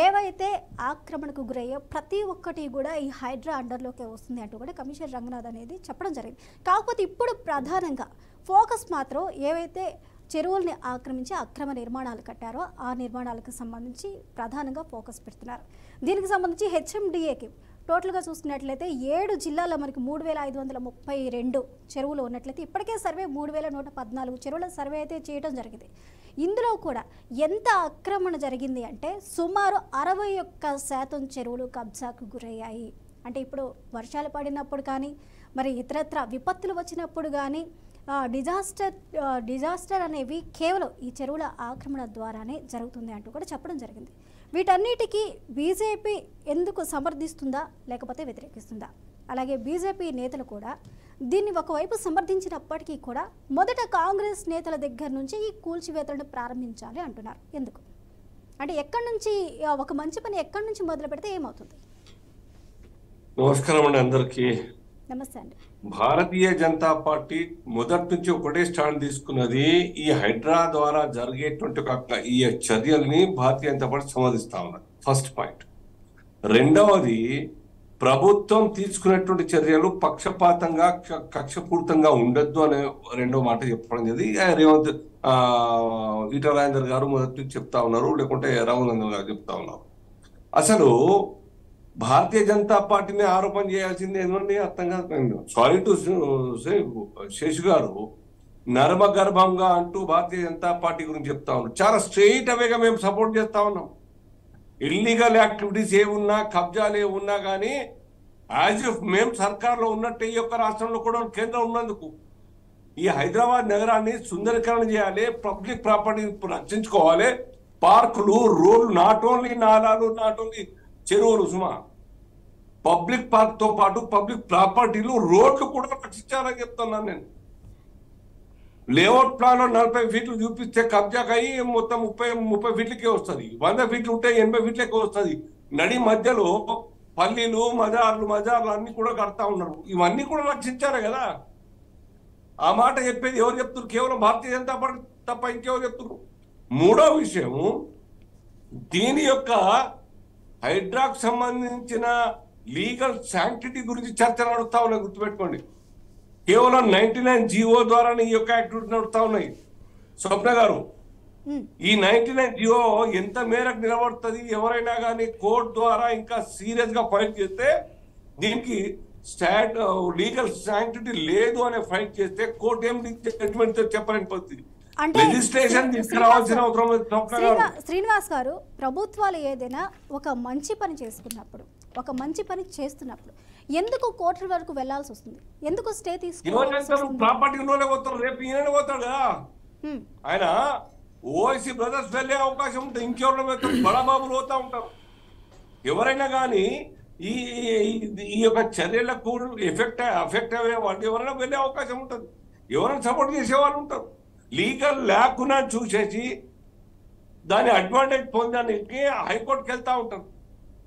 [SPEAKER 1] ఏవైతే ఆక్రమణకు గురయ్యో ప్రతి ఒక్కటి కూడా ఈ హైడ్రా అండర్లోకే వస్తుంది అంటూ కూడా కమిషనర్ రంగనాథ్ అనేది చెప్పడం జరిగింది. కాకపోతే ఇప్పుడు ప్రధానంగా ఫోకస్ మాత్రం ఏవైతే చెరువుల్ని ఆక్రమించి అక్రమ నిర్మాణాలు కట్టారో ఆ నిర్మాణాలకు సంబంధించి ప్రధానంగా ఫోకస్ పెడుతున్నారు. దీనికి సంబంధించి హెచ్ఎండిఏకి టోటల్గా చూసుకున్నట్లయితే 7 జిల్లాల్లో మనకి 3532 చెరువులు ఉన్నట్లయితే ఇప్పటికే సర్వే 3114 చెరువుల సర్వే అయితే చేయడం జరిగింది. ఇందులో కూడా ఎంత ఆక్రమణ జరిగింది అంటే సుమారు 61% చెరువులు కబ్జాకు గురయ్యాయి. అంటే ఇప్పుడు వర్షాలు పడినప్పుడు కానీ, మరి ఇతరత్ర విపత్తులు వచ్చినప్పుడు కానీ డిజాస్టర్ అనేవి కేవలం ఈ చెరువుల ఆక్రమణ ద్వారానే జరుగుతుంది అంటూ కూడా చెప్పడం జరిగింది. వీటన్నిటికీ బీజేపీ ఎందుకు సమర్థిస్తుందా లేకపోతే వ్యతిరేకిస్తుందా? అలాగే బీజేపీ నేతలు కూడా దీన్ని ఒకవైపు సమర్థించినప్పటికీ కూడా మొదట కాంగ్రెస్ నేతల దగ్గర నుంచి ఈ కూల్చివేతలను ప్రారంభించాలి అంటున్నారు. ఎందుకు అంటే ఎక్కడి నుంచి ఒక మంచి పని ఎక్కడి నుంచి మొదలు పెడితే ఏమవుతుంది?
[SPEAKER 5] నమస్కారం అండి అందరికీ.
[SPEAKER 1] నమస్తే అండి.
[SPEAKER 5] భారతీయ జనతా పార్టీ మొదటి నుంచి ఒకటే స్టాండ్ తీసుకున్నది, ఈ హైడ్రా ద్వారా జరిగేటువంటి ఈ చర్యల్ని భారతీయ జనతా పార్టీ సమర్థిస్తా ఉన్నది. First point. రెండవది, ప్రభుత్వం తీసుకునేటువంటి చర్యలు పక్షపాతంగా కక్షపూరితంగా ఉండొద్దు అనే రెండో మాట చెప్పడం జరిగింది. రేవంత్ ఈటల రాజేందర్ గారు మొదటి నుంచి చెప్తా ఉన్నారు, లేకుంటే రఘునందన్ గారు చెప్తా ఉన్నారు. అసలు భారతీయ జనతా పార్టీని ఆరోపణ చేయాల్సింది ఏమని అర్థం కాదు. సారీ టు సే శేషు గారు నర్మగర్భంగా అంటూ భారతీయ జనతా పార్టీ గురించి చెప్తా ఉన్నారు. చాలా స్ట్రెయిట్ అవేగా మేము సపోర్ట్ చేస్తా ఉన్నాం. ఇల్లీగల్ యాక్టివిటీస్ ఏమున్నా, కబ్జాలు ఏమున్నా కానీ యాజ్ ఇఫ్ మేము సర్కార్లో ఉన్నట్టు ఈ యొక్క రాష్ట్రంలో కూడా కేంద్రం ఉన్నందుకు ఈ హైదరాబాద్ నగరాన్ని సుందరీకరణ చేయాలి, పబ్లిక్ ప్రాపర్టీని రక్షించుకోవాలి, పార్కులు, రోడ్లు, నాట్ ఓన్లీ నాలాలు, నాట్ ఓన్లీ చెరువులు, సుమా పబ్లిక్ పార్క్ తో పాటు పబ్లిక్ ప్రాపర్టీలు, రోడ్లు కూడా రక్షించాలని చెప్తున్నాను నేను. లేఅవుట్ ప్లాన్ 40 ఫీట్లు చూపిస్తే కబ్జాకి అయ్యి మొత్తం 30 ఫీట్లకే వస్తుంది. 100 ఫీట్లు ఉంటే 80 ఫీట్లకే వస్తుంది. నడి మధ్యలో పల్లీలు, మజార్లు అన్ని కూడా కడతా ఉన్నారు. ఇవన్నీ కూడా రక్షించారు కదా. ఆ మాట చెప్పేది ఎవరు చెప్తున్నారు? కేవలం భారతీయ జనతా పార్టీ తప్ప ఇంకెవరు చెప్తున్నారు? మూడో విషయం, దీని యొక్క హైడ్రాకు సంబంధించిన లీగల్ శాంక్టిటీ గురించి చర్చ నడుస్తా ఉన్నాయి. గుర్తుపెట్టుకోండి, కేవలం 99 జీవో ద్వారానే ఈ యొక్క యాక్టివిటీ నడుస్తా ఉన్నాయి. స్వప్న గారు, ఈ 99 జీవో ఎంత మేరకు నిలబడుతుంది? ఎవరైనా కానీ కోర్టు ద్వారా ఇంకా సీరియస్ గా ఫైట్ చేస్తే, దీనికి లీగల్ శాంక్టిటీ లేదు అనే ఫైట్ చేస్తే కోర్టు ఏం జడ్జ్మెంట్ చెప్పలేని పరిస్థితి.
[SPEAKER 1] శ్రీనివాస్ గారు, ప్రభుత్వాలు ఏదైనా ఒక మంచి పని చేసుకున్నప్పుడు, ఒక మంచి పని చేస్తున్నప్పుడు ఎందుకు కోర్టు వరకు వెళ్లాల్సి వస్తుంది? ఎందుకు స్టే తీసుకుంటారు?
[SPEAKER 5] ప్రాపర్టీలోనే పోతారు, రేపు ఈయన పోతాడు కదా ఆయన. ఓవైసీ బ్రదర్స్ వెళ్ళే అవకాశం ఉంటుంది, ఇంకెవరిలో పోతారు, బడాబాబులు పోతా ఉంటారు. ఎవరైనా కానీ ఈ ఈ యొక్క చర్యలకు అఫెక్ట్ అయ్యే వాళ్ళు ఎవరైనా వెళ్ళే అవకాశం ఉంటుంది, ఎవరైనా సపోర్ట్ చేసే వాళ్ళు ఉంటారు. లీగల్ లేకుండా చూసేసి దాని అడ్వాంటేజ్ పొందడానికి హైకోర్టుకి వెళ్తూ ఉంటారు.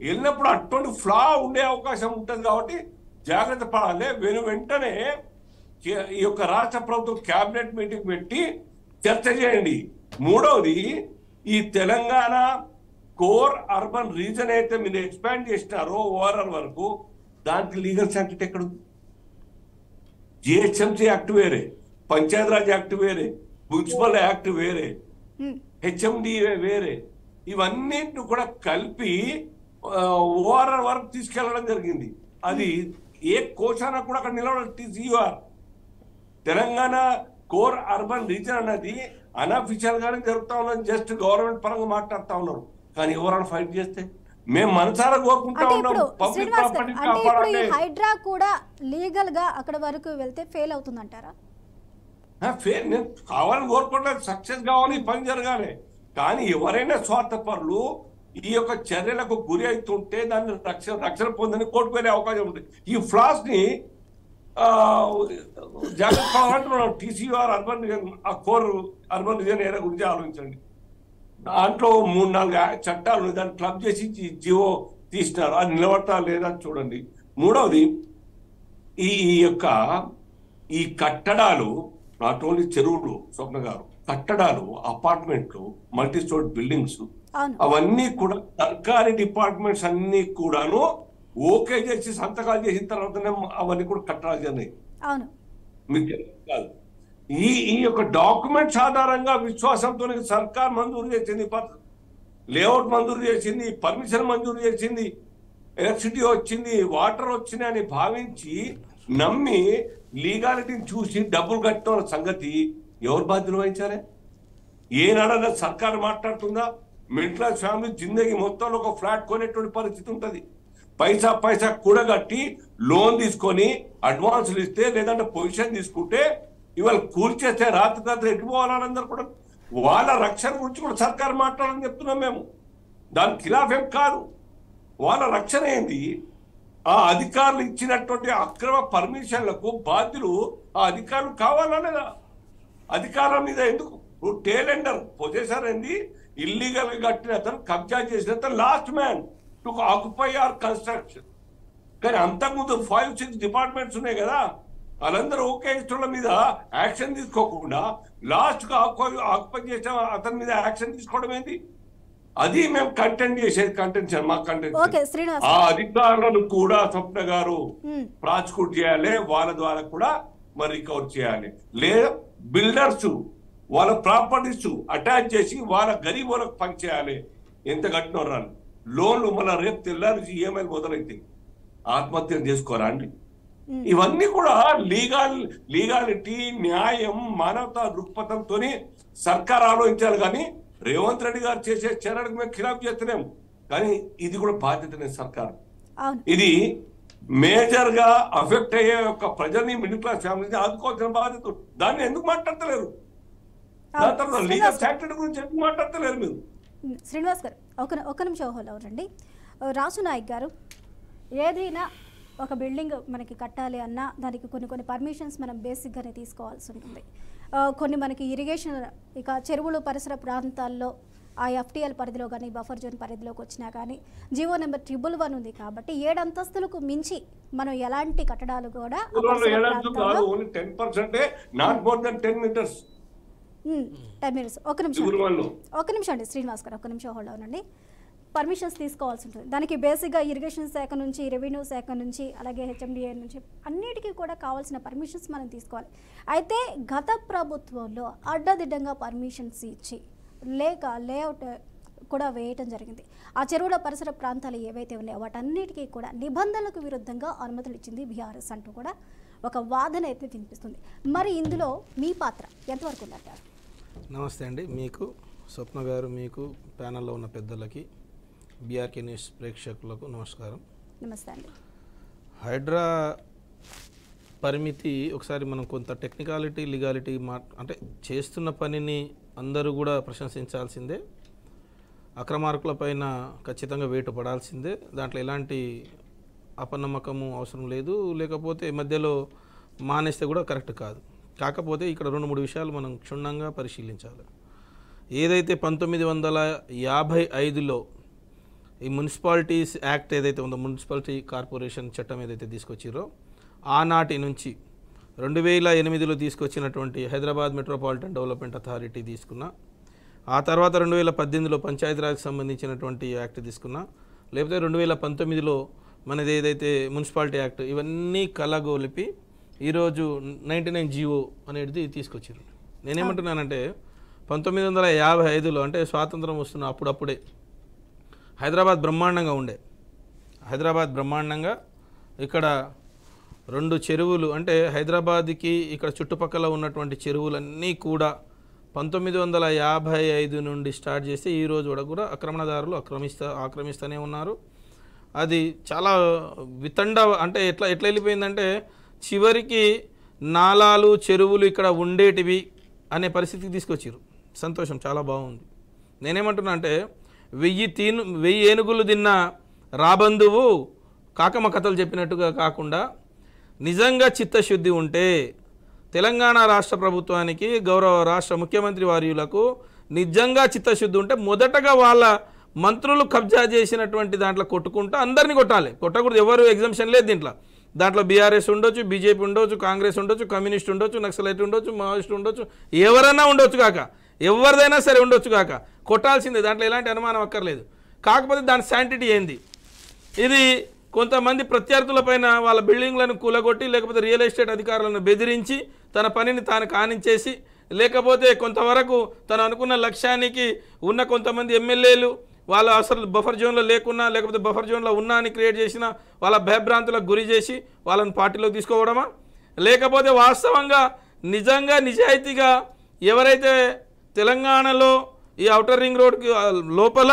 [SPEAKER 5] వెళ్ళినప్పుడు అటువంటి ఫ్లా ఉండే అవకాశం ఉంటుంది. కాబట్టి జాగ్రత్త పడాలి. వెంటనే ఈ యొక్క రాష్ట్ర ప్రభుత్వం క్యాబినెట్ మీటింగ్ పెట్టి చర్చ చేయండి. మూడవది, ఈ తెలంగాణ కోర్ అర్బన్ రీజన్ అయితే మీరు ఎక్స్పాండ్ చేసినారో ఓఆర్ఆర్ వరకు, దానికి లీగల్ శాంక్షన్ ఎక్కడుంది? జిహెచ్ఎంసీ యాక్ట్ వేరే, పంచాయతీరాజ్ యాక్ట్ వేరే, మున్సిపల్ యాక్ట్ వేరే, హెచ్ఎండిఏ వేరే, ఇవన్నింటిని కూడా కలిపి ఓఆర్ఆర్ వరకు తీసుకెళ్లడం జరిగింది. అది ఏ కోశాన కూడా అక్కడ నిలవడం. TCR Telangana core urban reason అనేది అన్అఫిషియల్ గానే జరుగుతా ఉన్నది. జస్ట్ గవర్నమెంట్ పరంగా మాట్లాడుతా ఉన్నారు. కానీ ఎవరైనా ఫైట్ చేస్తే మేము మనసారా కోరుకుంటా ఉన్నాం పబ్లిక్ ప్రాపర్టీ కాపాడాలి.
[SPEAKER 1] హైడ్రా కూడా లీగల్ గా అక్కడ వరకు వెళ్తే ఫెయిల్ అవుతుందంటారా?
[SPEAKER 5] నేను కావాలని కోరుకుంటాను, సక్సెస్ కావాలి, పని జరగాలి. కానీ ఎవరైనా స్వార్థపరులు ఈ యొక్క చర్యలకు గురి అవుతుంటే దాన్ని రక్షణ పొందని కోర్టుకు వెళ్ళే అవకాశం ఉంటుంది. ఈ ఫ్లాస్ ని జాగ్రత్త మనం టీసీఆర్ అర్బన్ రీజన్, ఆ కోర్ అర్బన్ రీజన్ ఏరియా గురించి ఆలోచించండి. దాంట్లో 3-4 చట్టాలు దాన్ని క్లబ్ చేసి జియో తీసినారు. అది నిలబడతా లేదా చూడండి. మూడవది, ఈ యొక్క ఈ కట్టడాలు నాట్ ఓన్లీ చెరువులు, స్వప్న గారు, కట్టడాలు, అపార్ట్మెంట్లు, మల్టీ స్టోరీ బిల్డింగ్స్, అవన్నీ కూడా సర్కారీ డిపార్ట్మెంట్స్ అన్ని కూడాను ఓకే చేసి సంతకాలు చేసిన తర్వాతనే అవన్నీ కూడా కట్టడాలు జరిగినాయి. మీకు కాదు, ఈ యొక్క డాక్యుమెంట్స్ ఆధారంగా విశ్వాసంతో సర్కార్ మంజూరు చేసింది, లేఅవుట్ మంజూరు చేసింది, పర్మిషన్ మంజూరు చేసింది, ఎలక్ట్రిసిటీ వచ్చింది, వాటర్ వచ్చింది అని భావించి నమ్మి లీగాలిటీని చూసి డబ్బులు కట్టిన సంగతి ఎవరు బాధ్యత వహించాలి? ఏనాడన్నా సర్కారు మాట్లాడుతుందా? మిడిల్ క్లాస్ ఫ్యామిలీ జిందగీ మొత్తంలో ఒక ఫ్లాట్ కొనేటువంటి పరిస్థితి ఉంటుంది. పైసా కూడగట్టి లోన్ తీసుకొని అడ్వాన్సులు ఇస్తే, లేదంటే పొజిషన్ తీసుకుంటే, ఇవాళ కూల్చేస్తే రాత్రి ఎట్టుకోవాలని అందరూ కూడా వాళ్ళ రక్షణ గురించి కూడా సర్కారు మాట్లాడాలని చెప్తున్నాం మేము. దాని ఖిలాఫ్ ఏం కాదు. వాళ్ళ రక్షణ ఏంది? ఆ అధికారులు ఇచ్చినటువంటి అక్రమ పర్మిషన్లకు బాధ్యులు ఆ అధికారులు కావాలా లేదా? అధికారుల మీద ఎందుకు టేలెండర్ పొజెసర్ ఏంది? ఇల్లీగల్ గా కట్టిన అతను, కబ్జా చేసిన అతను last man to occupy or construction. కానీ అంతకుముందు 5-6 డిపార్ట్మెంట్స్ ఉన్నాయి కదా, వాళ్ళందరూ ఒకే ఇష్టల మీద యాక్షన్ తీసుకోకుండా లాస్ట్ గా ఆక్యుపై చేసిన అతని మీద యాక్షన్ తీసుకోవడం ఏంటి? అది మేము కంటెంట్ చేసేది. మా కంటెంట్ ఆ అధికారులను కూడా స్వప్న గారు ప్రాసిక్యూట్ చేయాలి, వాళ్ళ ద్వారా కూడా మరి రికవర్ చేయాలి. లేదా బిల్డర్స్ వాళ్ళ ప్రాపర్టీస్ అటాచ్ చేసి వాళ్ళ గరీబులకు పనిచేయాలి. ఎంత కట్టిన లోన్లు మళ్ళీ రేపు తెల్లారి ఈఎంఐలు మొదలైతే ఆత్మహత్యలు చేసుకోరా అండి? ఇవన్నీ కూడా లీగాలిటీ, న్యాయం, మానవతా దృక్పథంతో సర్కార్ ఆలోచించాలి. కానీ రేవంత్ రెడ్డి గారు చేసే చర్యలకు మేము ఖిలాఫ్ చేస్తున్నాం. కానీ ఇది కూడా బాధ్యతనే సర్కార్. ఇది మేజర్ గా అఫెక్ట్ అయ్యే ఒక ప్రజల్ని, మిడిల్ క్లాస్ ఫ్యామిలీని ఆదుకోవాల్సిన బాధ్యత. దాన్ని ఎందుకు మాట్లాడతలేరు? దాని తర్వాత లీగల్ శాంక్షన్ గురించి ఎందుకు మాట్లాడతలేరు మీరు?
[SPEAKER 1] శ్రీనివాస్ గారు ఒక నిమిషం అవునండి. రాజు నాయక్ గారు, ఏదైనా ఒక బిల్డింగ్ మనకి కట్టాలి అన్నా దానికి కొన్ని పర్మిషన్స్ మనం బేసిక్గానే తీసుకోవాల్సి ఉంటుంది. కొన్ని మనకి ఇరిగేషన్, ఇక చెరువులు పరిసర ప్రాంతాల్లో ఆ ఎఫ్టీఎల్ పరిధిలో కానీ బఫర్ జోన్ పరిధిలోకి వచ్చినా కానీ జీవో నెంబర్ 111 ఉంది. కాబట్టి 7 అంతస్తులకు మించి మనం ఎలాంటి కట్టడాలు కూడా 10 మీటర్స్. ఒక నిమిషం అండి శ్రీనివాస్ గారు, ఒక నిమిషం హోల్డ్ అవునండి. పర్మిషన్స్ తీసుకోవాల్సి ఉంటుంది. దానికి బేసిక్గా ఇరిగేషన్ శాఖ నుంచి, రెవెన్యూ శాఖ నుంచి, అలాగే హెచ్ఎండిఏ నుంచి అన్నిటికీ కూడా కావాల్సిన పర్మిషన్స్ మనం తీసుకోవాలి. అయితే గత ప్రభుత్వంలో అడ్డదిడ్డంగా పర్మిషన్స్ ఇచ్చి లేక లేఅవుట్ కూడా వేయటం జరిగింది. ఆ చెరువుల పరిసర ప్రాంతాలు ఏవైతే ఉన్నాయో వాటన్నిటికీ కూడా నిబంధనలకు విరుద్ధంగా అనుమతులు ఇచ్చింది బీఆర్ఎస్ అంటూ కూడా ఒక వాదన అయితే వినిపిస్తుంది. మరి ఇందులో మీ పాత్ర ఎంతవరకు ఉందంటారు?
[SPEAKER 6] నమస్తే అండి. మీకు, స్వప్న గారు, మీకు, ప్యానల్లో ఉన్న పెద్దలకి, బీఆర్కే న్యూస్ ప్రేక్షకులకు నమస్కారం.
[SPEAKER 1] నమస్తే అండి.
[SPEAKER 6] హైడ్రా పరిమితి ఒకసారి మనం కొంత టెక్నికాలిటీ, లీగాలిటీ అంటే చేస్తున్న పనిని అందరూ కూడా ప్రశంసించాల్సిందే. అక్రమార్కులపైన ఖచ్చితంగా వేటు పడాల్సిందే. దాంట్లో ఎలాంటి అపనమ్మకము అవసరం లేదు. లేకపోతే మధ్యలో మానేస్తే కూడా కరెక్ట్ కాదు. కాకపోతే ఇక్కడ 2-3 విషయాలు మనం క్షుణ్ణంగా పరిశీలించాలి. ఏదైతే 1955లో ఈ మున్సిపాలిటీస్ యాక్ట్ ఏదైతే ఉందో, మున్సిపాలిటీ కార్పొరేషన్ చట్టం ఏదైతే తీసుకొచ్చిరో, ఆనాటి నుంచి 2008లో తీసుకొచ్చినటువంటి హైదరాబాద్ మెట్రోపాలిటన్ డెవలప్మెంట్ అథారిటీ తీసుకున్నా, ఆ తర్వాత 2018లో పంచాయతీరాజ్కి సంబంధించినటువంటి యాక్ట్ తీసుకున్నా, లేకపోతే 2019లో మనది ఏదైతే మున్సిపాలిటీ యాక్ట్, ఇవన్నీ కలగొలిపి ఈరోజు 99 జీవో అనేది తీసుకొచ్చారు. నేనేమంటున్నానంటే 1955లో అంటే స్వాతంత్రం వస్తున్న అప్పుడప్పుడే హైదరాబాద్ బ్రహ్మాండంగా ఉండే. హైదరాబాద్ బ్రహ్మాండంగా ఇక్కడ 2 చెరువులు అంటే హైదరాబాద్కి ఇక్కడ చుట్టుపక్కల ఉన్నటువంటి చెరువులన్నీ కూడా 1955 నుండి స్టార్ట్ చేస్తే ఈ రోజు వరకు కూడా ఆక్రమణదారులు ఆక్రమిస్తూనే ఉన్నారు. అది చాలా వితండ అంటే ఎట్లా వెళ్ళిపోయిందంటే చివరికి నాలాలు చెరువులు ఇక్కడ ఉండేటివి అనే పరిస్థితికి తీసుకొచ్చారు. సంతోషం, చాలా బాగుంది. నేనేమంటున్నా అంటే 1000 ఏనుగులు తిన్న రాబందువు కాకమ్మ కథలు చెప్పినట్టుగా కాకుండా నిజంగా చిత్తశుద్ధి ఉంటే తెలంగాణ రాష్ట్ర ప్రభుత్వానికి, గౌరవ రాష్ట్ర ముఖ్యమంత్రి వర్యులకు నిజంగా చిత్తశుద్ధి ఉంటే మొదటగా వాళ్ళ మంత్రులు కబ్జా చేసినటువంటి దాంట్లో కొట్టుకుంటూ అందరినీ కొట్టాలి. కొట్టకూడదు, ఎవరు ఎగ్జామ్షన్ లేదు దీంట్లో. దాంట్లో బీఆర్ఎస్ ఉండొచ్చు, బీజేపీ ఉండొచ్చు, కాంగ్రెస్ ఉండొచ్చు, కమ్యూనిస్ట్ ఉండొచ్చు, నక్సలైట్ ఉండొచ్చు, మావోయిస్ట్ ఉండొచ్చు, ఎవరైనా ఉండొచ్చు కాక, ఎవరిదైనా సరే ఉండొచ్చు కాక, కొట్టాల్సిందే. దాంట్లో ఎలాంటి అనుమానం అక్కర్లేదు. కాకపోతే దాని శాంటిటీ ఏంది? ఇది కొంతమంది ప్రత్యర్థులపైన వాళ్ళ బిల్డింగ్లను కూలగొట్టి, లేకపోతే రియల్ ఎస్టేట్ అధికారులను బెదిరించి తన పనిని తాను కానించేసి, లేకపోతే కొంతవరకు తను అనుకున్న లక్ష్యానికి ఉన్న కొంతమంది ఎమ్మెల్యేలు వాళ్ళ అసలు బఫర్ జోన్లో లేకున్నా, లేకపోతే బఫర్ జోన్లో ఉన్నా అని క్రియేట్ చేసిన వాళ్ళ భయభ్రాంతులకు గురి చేసి వాళ్ళని పార్టీలోకి తీసుకోవడమా, లేకపోతే వాస్తవంగా నిజంగా నిజాయితీగా ఎవరైతే తెలంగాణలో ఈ ఔటర్ రింగ్ రోడ్కి లోపల,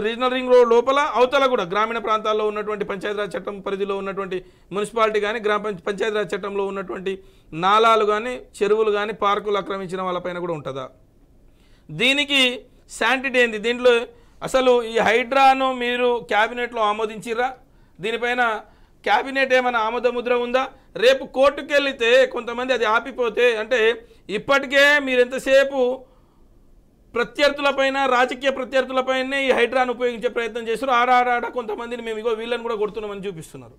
[SPEAKER 6] రీజనల్ రింగ్ రోడ్ లోపల, అవతల కూడా గ్రామీణ ప్రాంతాల్లో ఉన్నటువంటి పంచాయతీరాజ్ చట్టం పరిధిలో ఉన్నటువంటి మున్సిపాలిటీ కానీ, పంచాయతీరాజ్ చట్టంలో ఉన్నటువంటి నాలాలు కానీ, చెరువులు కానీ, పార్కులు ఆక్రమించిన వాళ్ళపైన కూడా ఉంటుందా? దీనికి శాంటిటీ ఏంది? దీంట్లో అసలు ఈ హైడ్రాను మీరు క్యాబినెట్లో ఆమోదించిర్రా? దీనిపైన క్యాబినెట్ ఏమైనా ఆమోదముద్ర ఉందా? రేపు కోర్టుకు వెళితే కొంతమంది అది ఆపిపోతే, అంటే ఇప్పటికే మీరు ఎంతసేపు ప్రత్యర్థులపైన, రాజకీయ ప్రత్యర్థులపైనే ఈ హైడ్రాను ఉపయోగించే ప్రయత్నం చేస్తారు. ఆడ కొంతమందిని మేము ఇగో వీళ్ళని కూడా కొడుతున్నామని చూపిస్తున్నారు.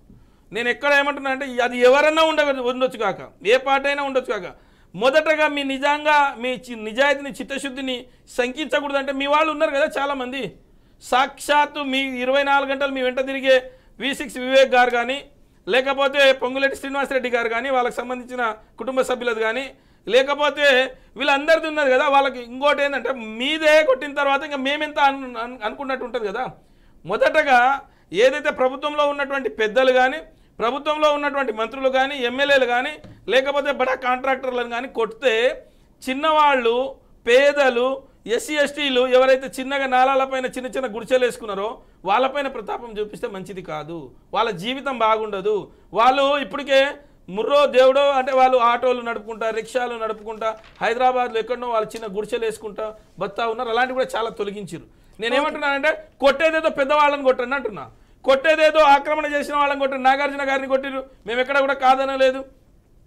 [SPEAKER 6] నేను ఎక్కడ ఏమంటున్నా అంటే అది ఎవరన్నా ఉండొచ్చు కాక, ఏ పార్టీ అయినా ఉండొచ్చు కాక, మొదటగా మీ నిజంగా మీ నిజాయితీని, చిత్తశుద్ధిని శంకించకూడదు. అంటే మీ వాళ్ళు ఉన్నారు కదా చాలామంది, సాక్షాత్తు మీ 24 గంటలు మీ వెంట తిరిగే V6 వివేక్ గారు కానీ, లేకపోతే పొంగులేటి శ్రీనివాసరెడ్డి గారు కానీ, వాళ్ళకి సంబంధించిన కుటుంబ సభ్యులది కానీ, లేకపోతే వీళ్ళందరిది ఉన్నది కదా. వాళ్ళకి ఇంకోటి ఏంటంటే మీదే కొట్టిన తర్వాత ఇంకా మేమెంత అనుకున్నట్టు ఉంటుంది కదా. మొదటగా ఏదైతే ప్రభుత్వంలో ఉన్నటువంటి పెద్దలు కానీ, ప్రభుత్వంలో ఉన్నటువంటి మంత్రులు కానీ, ఎమ్మెల్యేలు కానీ, లేకపోతే బడా కాంట్రాక్టర్లను కానీ కొడితే చిన్నవాళ్ళు, పేదలు, ఎస్సీ ఎస్టీలు ఎవరైతే చిన్నగా నాలాలపైన చిన్న చిన్న గుడిచెలు వేసుకున్నారో వాళ్ళపైన ప్రతాపం చూపిస్తే మంచిది కాదు. వాళ్ళ జీవితం బాగుండదు. వాళ్ళు ఇప్పటికే ముర్రో దేవుడో అంటే వాళ్ళు ఆటోలు నడుపుకుంటా, రిక్షాలు నడుపుకుంటా, హైదరాబాద్లో ఎక్కడనో వాళ్ళు చిన్న గుడిచెలు వేసుకుంటా బతా ఉన్నారు. అలాంటివి కూడా చాలా తొలగించారు. నేనేమంటున్నానంటే కొట్టేదేదో పెద్దవాళ్ళని కొట్టండి అంటున్నా, కొట్టేదేదో ఆక్రమణ చేసిన వాళ్ళని కొట్టండి. నాగార్జున గారిని కొట్టిరు, మేము ఎక్కడ కూడా కాదనలేదు,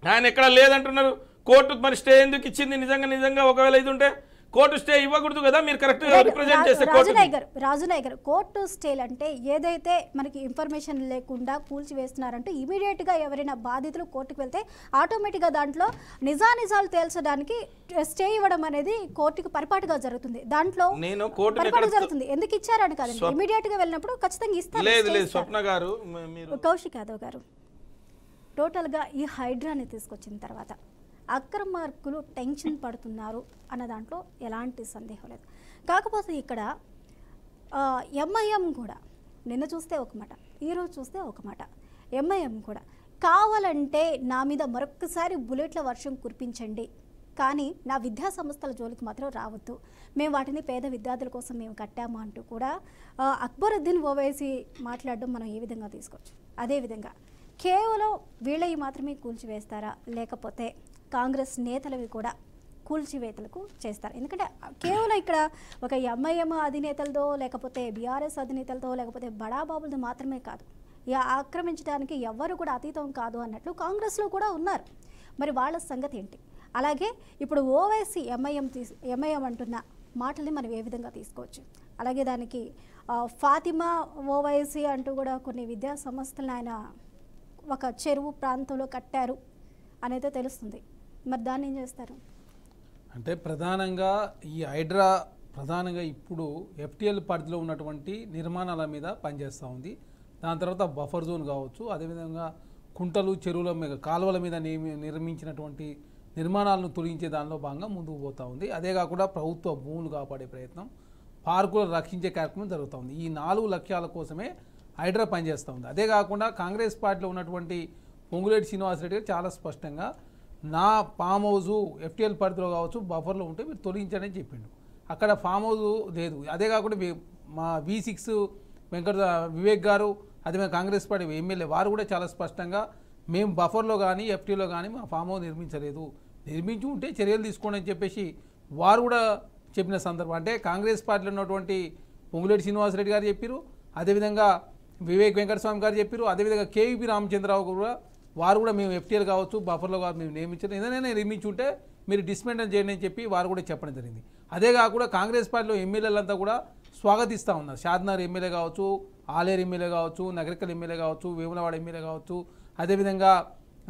[SPEAKER 6] ఆయన ఎక్కడ లేదంటున్నారు. కోర్టు మరి స్టే ఎందుకు ఇచ్చింది? నిజంగా ఒకవేళ ఇది ఉంటే కోర్టు స్టే ఇవ్వకూడదు కదా. మీరు కరెక్ట్ రిప్రజెంట్ చేస్తే
[SPEAKER 1] రాజునాయ్ గారు కోర్టు స్టేలు అంటే ఏదైతే మనకి ఇన్ఫర్మేషన్ లేకుండా కూల్చివేస్తున్నారంటే ఇమీడియట్గా ఎవరైనా బాధితులు కోర్టుకు వెళ్తే ఆటోమేటిక్గా దాంట్లో నిజానిజాలు తేల్చడానికి స్టే ఇవ్వడం అనేది కోర్టుకు పరిపాటుగా జరుగుతుంది. దాంట్లో పరిపాటు జరుగుతుంది. ఎందుకు ఇచ్చారని కాదండి, ఇమీడియట్ గా వెళ్ళినప్పుడు ఖచ్చితంగా ఇస్తారు.
[SPEAKER 6] స్వప్న గారు,
[SPEAKER 1] కౌశిక్ యాదవ్ గారు, టోటల్గా ఈ హైడ్రాని తీసుకొచ్చిన తర్వాత అక్రమార్కులు టెన్షన్ పడుతున్నారు అన్న దాంట్లో ఎలాంటి సందేహం లేదు. కాకపోతే ఇక్కడ ఎంఐఎం కూడా నిన్న చూస్తే ఒక మాట, ఈరోజు చూస్తే ఒక మాట. ఎంఐఎం కూడా కావాలంటే నా మీద మరొక్కసారి బుల్లెట్ల వర్షం కురిపించండి, కానీ నా విద్యా సంస్థల జోలికి మాత్రం రావద్దు, మేము వాటిని పేద విద్యార్థుల కోసం మేము కట్టాము అంటూ కూడా అక్బరుద్దీన్ ఓవైసీ మాట్లాడడం మనం ఏ విధంగా తీసుకోవచ్చు. అదేవిధంగా కేవలం వీళ్ళవి మాత్రమే కూల్చివేస్తారా, లేకపోతే కాంగ్రెస్ నేతలవి కూడా కూల్చివేతలకు చేస్తారు. ఎందుకంటే కేవలం ఇక్కడ ఒక ఎంఐఎం అధినేతలతో లేకపోతే బీఆర్ఎస్ అధినేతలతో లేకపోతే బడాబాబులతో మాత్రమే కాదు, ఆక్రమించడానికి ఎవ్వరు కూడా అతీతం కాదు అన్నట్లు కాంగ్రెస్లో కూడా ఉన్నారు. మరి వాళ్ళ సంగతి ఏంటి? అలాగే ఇప్పుడు ఓవైసీ ఎంఐఎం అంటున్న మాటల్ని మనం ఏ విధంగా తీసుకోవచ్చు? అలాగే దానికి ఫాతిమా ఓవైసీ అంటూ కూడా కొన్ని విద్యా సంస్థలను ఆయన ఒక చెరువు ప్రాంతంలో కట్టారు అనేది తెలుస్తుంది. మరి దాన్ని ఏం చేస్తారు?
[SPEAKER 2] అంటే ప్రధానంగా ఈ హైడ్రా ప్రధానంగా ఇప్పుడు FTL పరిధిలో ఉన్నటువంటి నిర్మాణాల మీద పనిచేస్తూ ఉంది. దాని తర్వాత బఫర్ జోన్ కావచ్చు, అదేవిధంగా కుంటలు చెరువుల మీద కాలువల మీద నిర్మించినటువంటి నిర్మాణాలను తొలగించే దానిలో భాగంగా ముందుకు పోతూ ఉంది. అదే కాకుండా ప్రభుత్వ భూములు కాపాడే ప్రయత్నం, పార్కులను రక్షించే కార్యక్రమం జరుగుతూ ఉంది. ఈ 4 లక్ష్యాల కోసమే హైడ్రా పనిచేస్తూ ఉంది. అదే కాకుండా కాంగ్రెస్ పార్టీలో ఉన్నటువంటి పొంగులేటి శ్రీనివాసరెడ్డి గారు చాలా స్పష్టంగా నా ఫామ్ హౌజు FTL పరిధిలో కావచ్చు బఫర్లో ఉంటే మీరు తొలగించండి చెప్పిండు. అక్కడ ఫామ్ హౌజ్ లేదు. అదే కాకుండా మా V6 వివేక్ గారు అదే కాంగ్రెస్ పార్టీ ఎమ్మెల్యే వారు కూడా చాలా స్పష్టంగా మేము బఫర్లో కానీ FTలో కానీ మా ఫామ్ హౌస్ నిర్మించలేదు, నిర్మించి ఉంటే చర్యలు తీసుకోండి అని చెప్పేసి వారు కూడా చెప్పిన సందర్భం. అంటే కాంగ్రెస్ పార్టీలో ఉన్నటువంటి పొంగులేటి శ్రీనివాసరెడ్డి గారు చెప్పారు, అదేవిధంగా వివేక్ వెంకటస్వామి గారు చెప్పారు, అదేవిధంగా KVP రామచంద్రరావు కూడా వారు కూడా మేము FTL కావచ్చు బఫర్లో కావచ్చు మేము నియమించారు, ఏదైనా నిర్మించి ఉంటే మీరు డిస్మెంటల్ చేయండి అని చెప్పి వారు కూడా చెప్పడం జరిగింది. అదే కాకుండా కాంగ్రెస్ పార్టీలో ఎమ్మెల్యేలంతా కూడా స్వాగతిస్తూ ఉన్నారు. షాద్నగర్ ఎమ్మెల్యే కావచ్చు, ఆలేరు ఎమ్మెల్యే కావచ్చు, నగరికల్ ఎమ్మెల్యే కావచ్చు, వేములవాడ ఎమ్మెల్యే కావచ్చు, అదేవిధంగా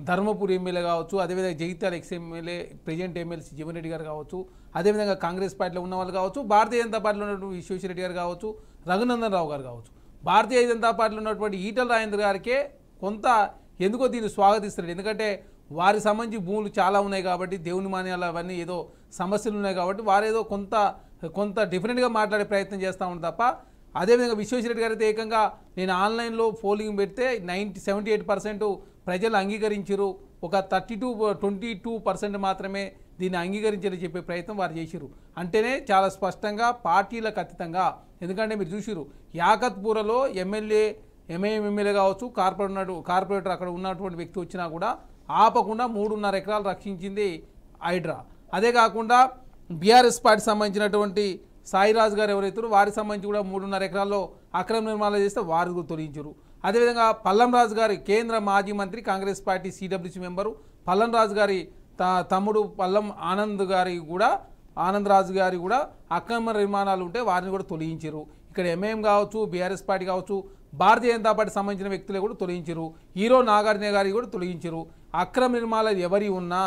[SPEAKER 2] ధర్మపురి ఎమ్మెల్యే కావచ్చు, అదేవిధంగా Jagtial MLA president MLC Jeevan Reddy గారు కావచ్చు, అదేవిధంగా కాంగ్రెస్ పార్టీలో ఉన్న వాళ్ళు కావచ్చు, భారతీయ జనతా పార్టీలో ఉన్నటువంటి విశ్వేశ్వరరెడ్డి గారు కావచ్చు, రఘునందన్ రావు గారు కావచ్చు, భారతీయ జనతా పార్టీలో ఉన్నటువంటి ఈటల రాజేంద్ర గారికే కొంత ఎందుకో దీన్ని స్వాగతిస్తారు. ఎందుకంటే వారికి సంబంధించి భూములు చాలా ఉన్నాయి కాబట్టి, దేవుని మాన్యాలు అవన్నీ ఏదో సమస్యలు ఉన్నాయి కాబట్టి వారు ఏదో కొంత డిఫరెంట్గా మాట్లాడే ప్రయత్నం చేస్తూ ఉంటారు తప్ప, అదేవిధంగా విశ్వేశ్వరరెడ్డి గారు అయితే ఏకంగా నేను ఆన్లైన్లో పోలింగ్ పెడితే 78% ప్రజలు అంగీకరించారు, ఒక 22% మాత్రమే దీన్ని అంగీకరించారని చెప్పే ప్రయత్నం వారు చేశారు. అంటేనే చాలా స్పష్టంగా పార్టీలకు అతీతంగా, ఎందుకంటే మీరు చూసారు యాకత్పూరలో ఎంఐఎం ఎమ్మెల్యే కావచ్చు, కార్పొరేటర్ అక్కడ ఉన్నటువంటి వ్యక్తి వచ్చినా కూడా ఆపకుండా 3.5 ఎకరాలు రక్షించింది హైడ్రా. అదే కాకుండా బీఆర్ఎస్ పార్టీ సంబంధించినటువంటి సాయిరాజు గారు ఎవరైతారో వారికి సంబంధించి కూడా 3.5 ఎకరాల్లో అక్రమ నిర్మాణాలు చేస్తే వారు కూడా తొలగించారు. అదేవిధంగా పల్లంరాజు గారి కేంద్ర మాజీ మంత్రి Congress party CWC member Pallam Raju గారి తమ్ముడు పల్లం ఆనందరాజు గారి కూడా అక్రమ నిర్మాణాలు ఉంటే వారిని కూడా తొలగించారు. ఇక్కడ ఎంఐఎం కావచ్చు, బీఆర్ఎస్ పార్టీ కావచ్చు, భారతీయ జనతా పార్టీ సంబంధించిన వ్యక్తులే కూడా తొలగించారు. హీరో నాగార్జున గారి కూడా తొలగించారు. అక్రమ నిర్మాణాలు ఎవరి ఉన్నా,